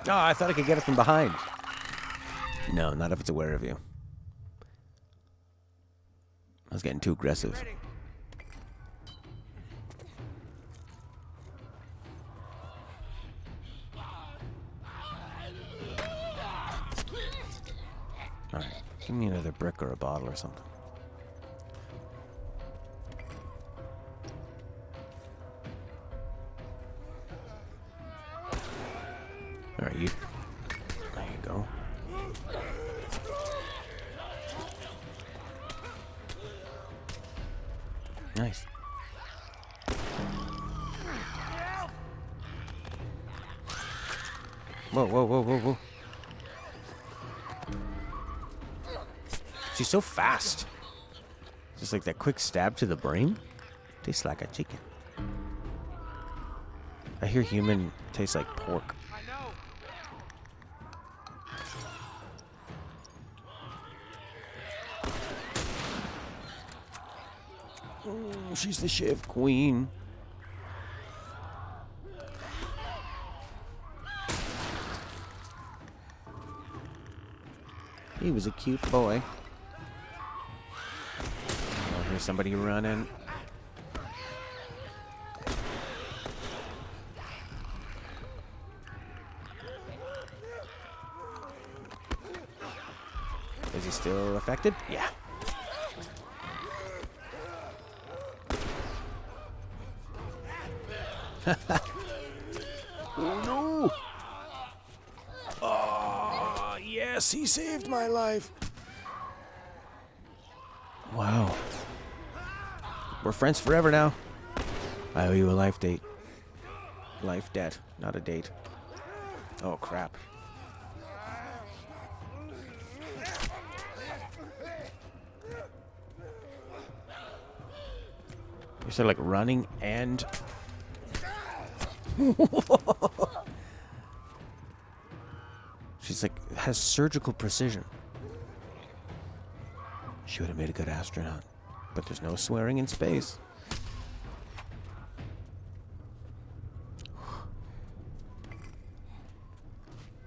Oh, I thought I could get it from behind. No, not if it's aware of you. I was getting too aggressive. Ready. Alright, give me another brick or a bottle or something. Alright, you. There you go. Nice. Whoa, whoa, whoa, whoa, whoa. She's so fast. Just like that quick stab to the brain. Tastes like a chicken. I hear human tastes like pork. She's the Shiv Queen. He was a cute boy. Oh, here's somebody running. Is he still affected? Yeah. Oh no! Oh, yes, he saved my life. Wow. We're friends forever now. I owe you a life date. Life debt, not a date. Oh, crap. You said like running and... She's like, has surgical precision. She would have made a good astronaut. But there's no swearing in space.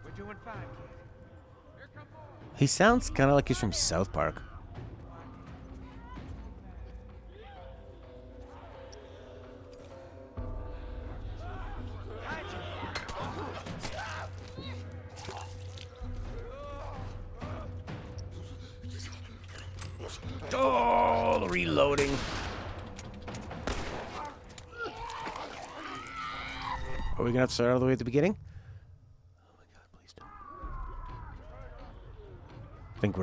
We're doing fine, kid. He sounds kind of like he's from South Park. Oh, the reloading. Are we gonna have to start all the way at the beginning? Oh my god, please don't. I think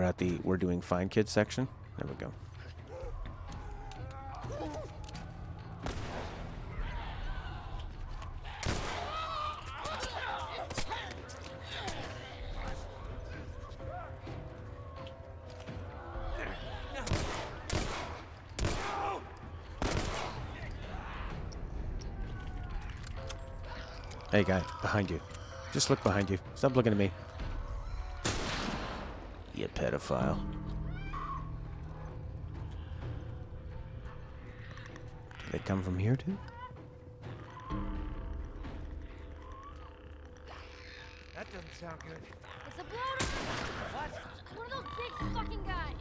we're doing Fine Kids section. There we go. Hey, guy, behind you. Just look behind you. Stop looking at me. You pedophile. Do they come from here, too? That doesn't sound good. It's a bloater! What? One of those big fucking guys!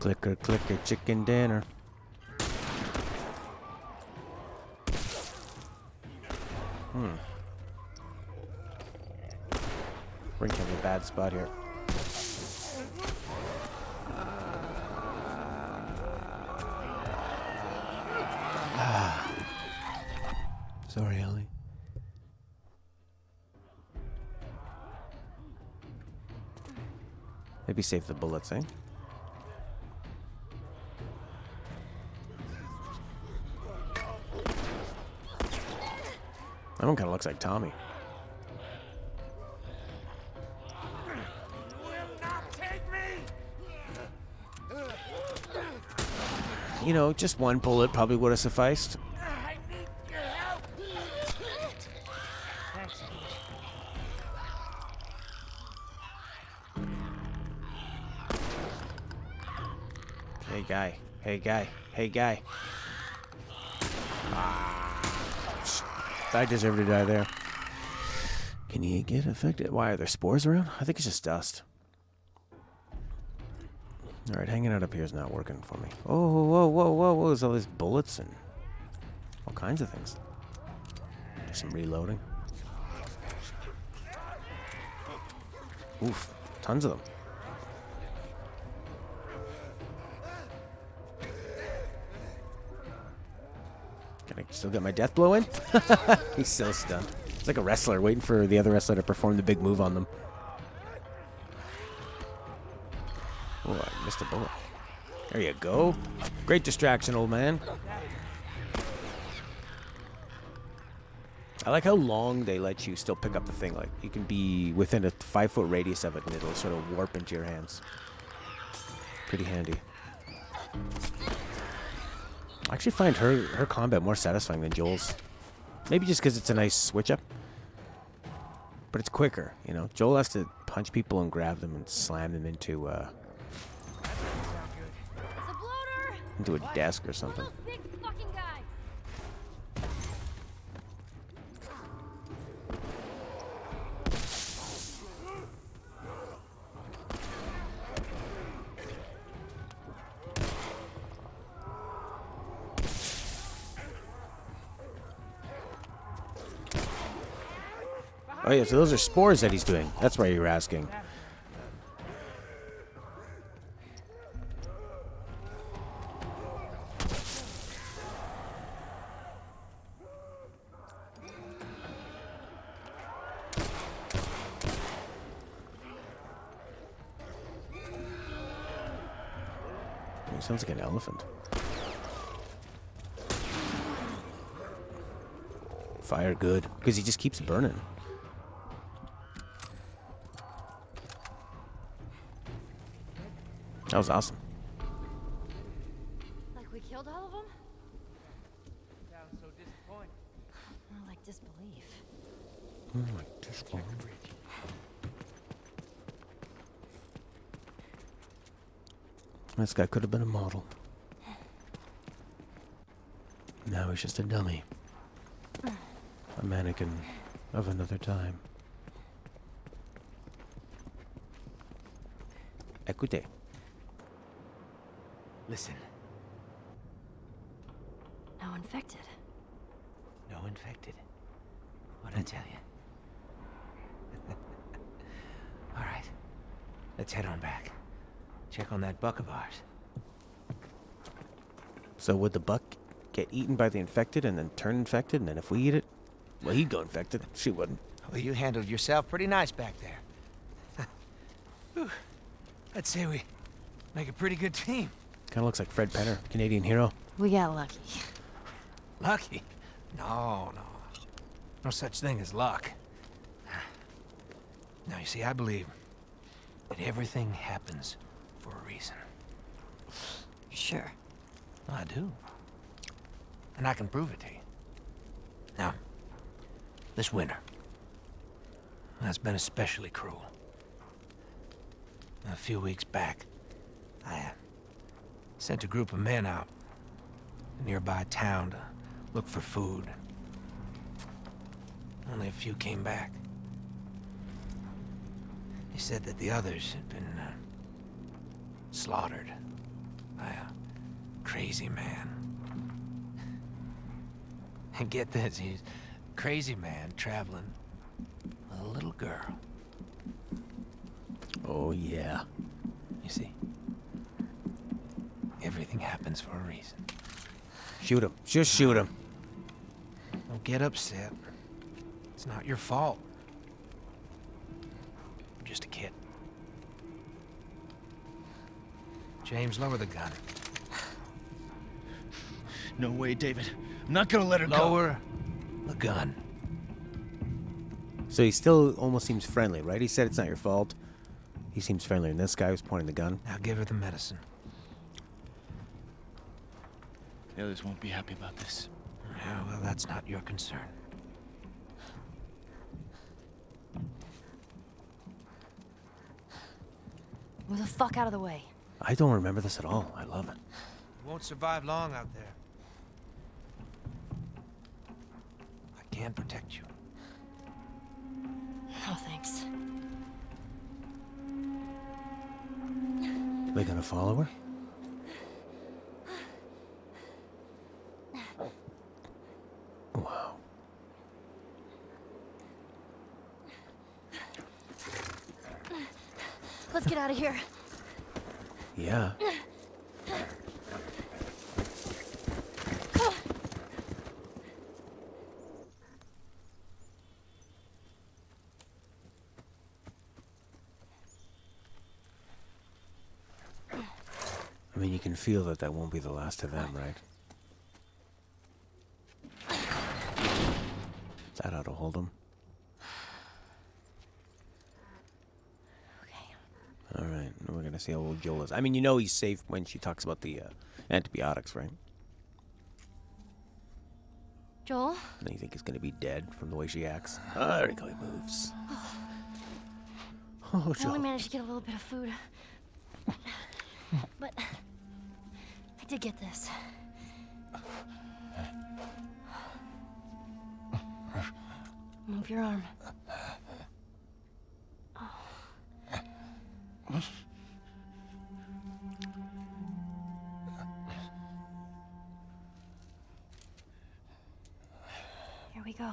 Clicker, clicker, chicken dinner. We're in kind of a bad spot here. Sorry, Ellie. Maybe save the bullets, eh? That one kind of looks like Tommy. You know, just one bullet probably would have sufficed. I need your help. Thanks, kid. Hey, guy. Hey, guy. Hey, guy. I deserve to die there. Can you get affected? Why, are there spores around? I think it's just dust. Alright, hanging out up here is not working for me. Oh, whoa, whoa, whoa, whoa. There's all these bullets and all kinds of things. There's some reloading. Oof, tons of them. Can I still get my death blow in? He's so stunned. It's like a wrestler waiting for the other wrestler to perform the big move on them. Oh, I missed a bullet. There you go. Great distraction, old man. I like how long they let you still pick up the thing. Like, you can be within a 5-foot radius of it and it'll sort of warp into your hands. Pretty handy. I actually find her combat more satisfying than Joel's. Maybe just because it's a nice switch up. But it's quicker, you know. Joel has to punch people and grab them and slam them into It's a bloater! into a desk or something. Those big fucking guys! Oh yeah, so those are spores that he's doing. That's why you were asking. He sounds like an elephant. Fire good, because he just keeps burning. That was awesome. Like we killed all of them? Sounds so disappointed. More like disbelief. This guy could have been a model. Now he's just a dummy. A mannequin of another time. Écoutez. Listen, No infected. no infected. What'd I tell you? All right, let's head on back. Check on that buck of ours. So would the buck get eaten by the infected and then turn infected, and then if we eat it, well, he'd go infected. She wouldn't. Well, you handled yourself pretty nice back there. Whew. I'd say we make a pretty good team. Kind of looks like Fred Penner, Canadian hero. We got lucky. Lucky? No. No such thing as luck. Now, you see, I believe that everything happens for a reason. Sure. I do. And I can prove it to you. Now, this winter, that's been especially cruel. A few weeks back, I sent a group of men out to a nearby town to look for food. Only a few came back. They said that the others had been slaughtered by a crazy man. And get this, he's a crazy man traveling with a little girl. Oh, yeah. You see, everything happens for a reason. Shoot him. Just shoot him. Don't get upset. It's not your fault. I'm just a kid. James, lower the gun. No way, David. I'm not gonna let her go. Lower the gun. So he still almost seems friendly, right? He said it's not your fault. He seems friendly, and this guy was pointing the gun. Now give her the medicine. The others won't be happy about this. Yeah, well, that's not your concern. Move the fuck out of the way. I don't remember this at all. I love it. You won't survive long out there. I can protect you. No thanks. They gonna follow her? Wow. Let's get out of here. Yeah. mean, you can feel that that won't be the last of them, right? That ought to hold him. Okay. All right, we're going to see how old Joel is. I mean, you know he's safe when she talks about the antibiotics, right? Joel? And you think he's going to be dead from the way she acts? Oh, there he goes, he moves. Oh, I only Joel. managed to get a little bit of food. But I did get this. Move your arm. Here we go.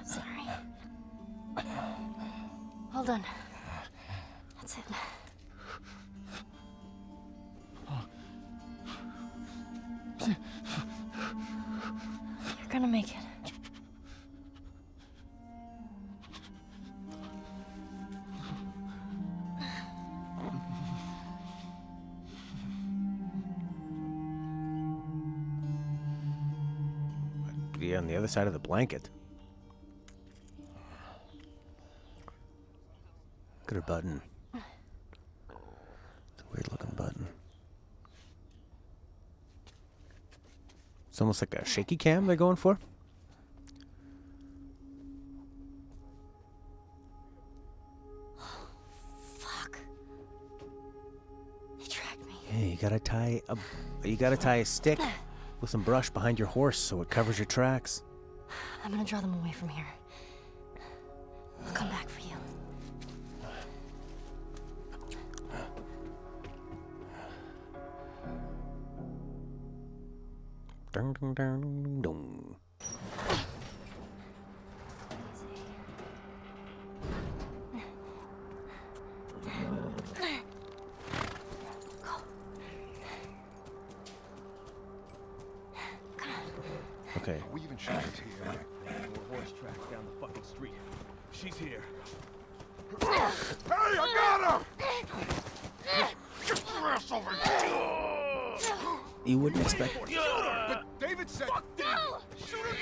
Sorry. Hold on. That's it. You're gonna make it. Yeah, on the other side of the blanket. Look at her button. It's a weird looking button. It's almost like a shaky cam they're going for. Fuck. They tracked me. Hey, you gotta tie a stick with some brush behind your horse so it covers your tracks. I'm gonna draw them away from here. I'll come back for you. Dun, dun, dun, dun. Okay. We even shot it here. More horse tracks down the fucking street. She's here. Hey, I got her! Get your ass over here! You wouldn't expect. But David said... Shoot her!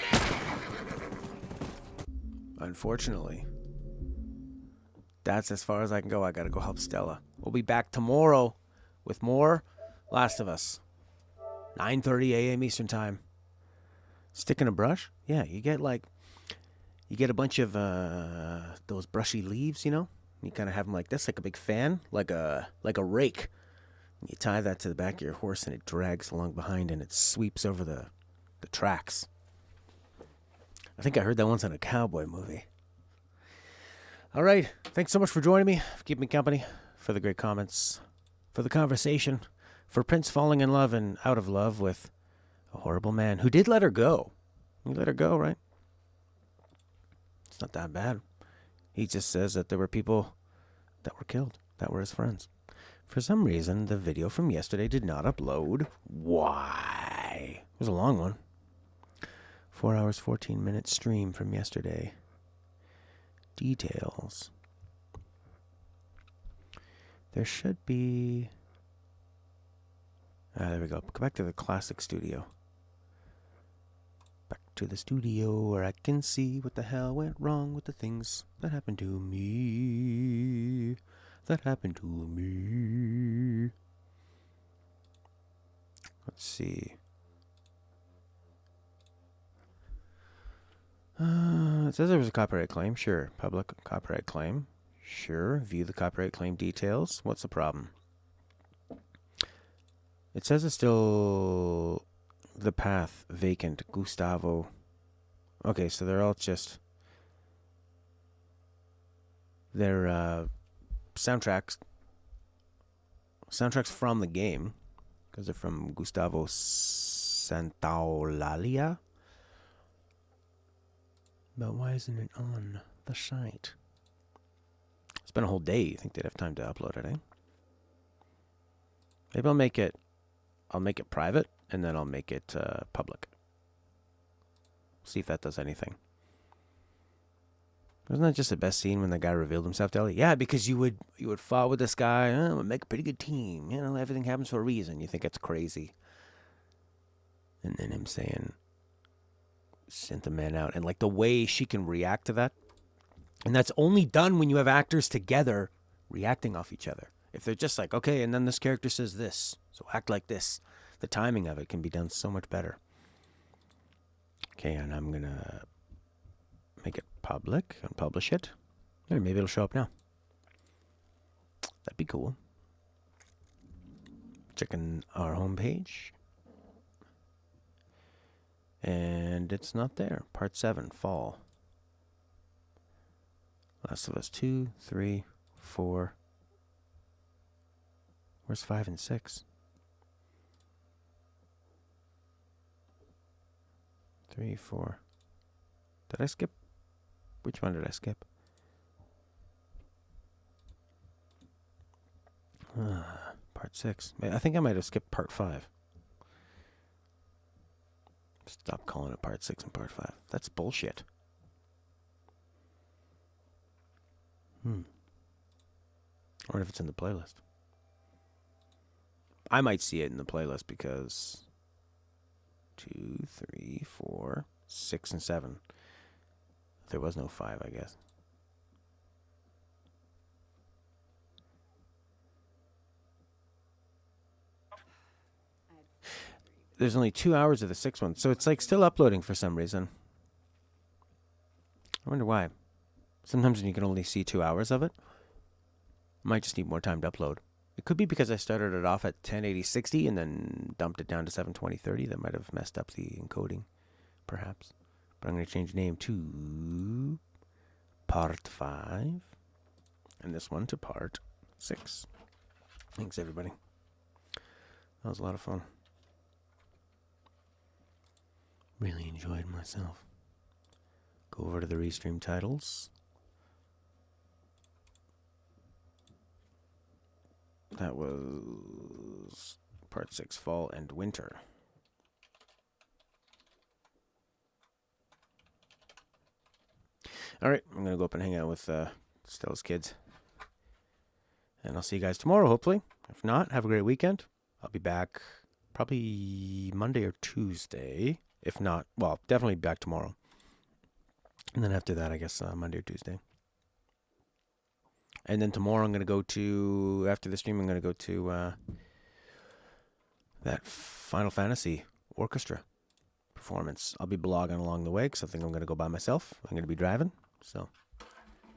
Unfortunately, that's as far as I can go. I gotta go help Stella. We'll be back tomorrow with more Last of Us. 9:30 a.m. Eastern Time. Stick in a brush? Yeah, you get a bunch of those brushy leaves, you know? You kind of have them like this, like a big fan, like a rake. And you tie that to the back of your horse and it drags along behind and it sweeps over the tracks. I think I heard that once in a cowboy movie. All right. Thanks so much for joining me, for keeping me company, for the great comments, for the conversation, for Prince falling in love and out of love with a horrible man who did let her go. He let her go, right? It's not that bad. He just says that there were people that were killed, that were his friends. For some reason, the video from yesterday did not upload. Why? It was a long one. 4 hours, 14 minutes stream from yesterday. Details. There should be... there we go. Go back to the classic studio. Back to the studio where I can see what the hell went wrong with the things that happened to me. That happened to me. Let's see. It says there was a copyright claim. Sure. Public copyright claim. Sure. View the copyright claim details. What's the problem? It says it's still the path vacant. Gustavo. Okay, so they're all just... They're soundtracks from the game, because they're from Gustavo Santaolalia. But why isn't it on the site? It's been a whole day. You think they'd have time to upload it, eh? Maybe I'll make it private, and then I'll make it public. See if that does anything. Wasn't that just the best scene when the guy revealed himself to Ellie? Yeah, because you would fall with this guy, we'll make a pretty good team. You know, everything happens for a reason. You think it's crazy. And then him saying, sent the man out. And like the way she can react to that. And that's only done when you have actors together reacting off each other. If they're just like, okay, and then this character says this, so act like this. The timing of it can be done so much better. Okay, and I'm going to make it public and publish it. Or maybe it'll show up now. That'd be cool. Checking our homepage. And it's not there. Part 7, Fall. Last of Us 2, 3, 4. Where's 5 and 6? 3, 4. Did I skip? Which one did I skip? Part 6. I think I might have skipped part 5. Stop calling it part 6 and part 5. That's bullshit. I wonder if it's in the playlist. I might see it in the playlist because 2, 3, 4, 6, and 7. There was no 5, I guess. There's only 2 hours of the 6th one, so it's like still uploading for some reason. I wonder why. Sometimes when you can only see 2 hours of it, might just need more time to upload. It could be because I started it off at 1080-60 and then dumped it down to 720-30. That might have messed up the encoding, perhaps. But I'm going to change the name to Part 5. And this one to Part 6. Thanks, everybody. That was a lot of fun. Really enjoyed myself. Go over to the restream titles. That was Part 6, Fall and Winter. All right, I'm going to go up and hang out with Stella's kids. And I'll see you guys tomorrow, hopefully. If not, have a great weekend. I'll be back probably Monday or Tuesday. If not, well, definitely back tomorrow. And then after that, I guess Monday or Tuesday. And then tomorrow I'm going to go to, after the stream, I'm going to go to that Final Fantasy Orchestra performance. I'll be blogging along the way because I think I'm going to go by myself. I'm going to be driving. So,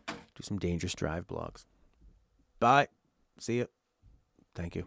do some dangerous drive blogs. Bye. See you. Thank you.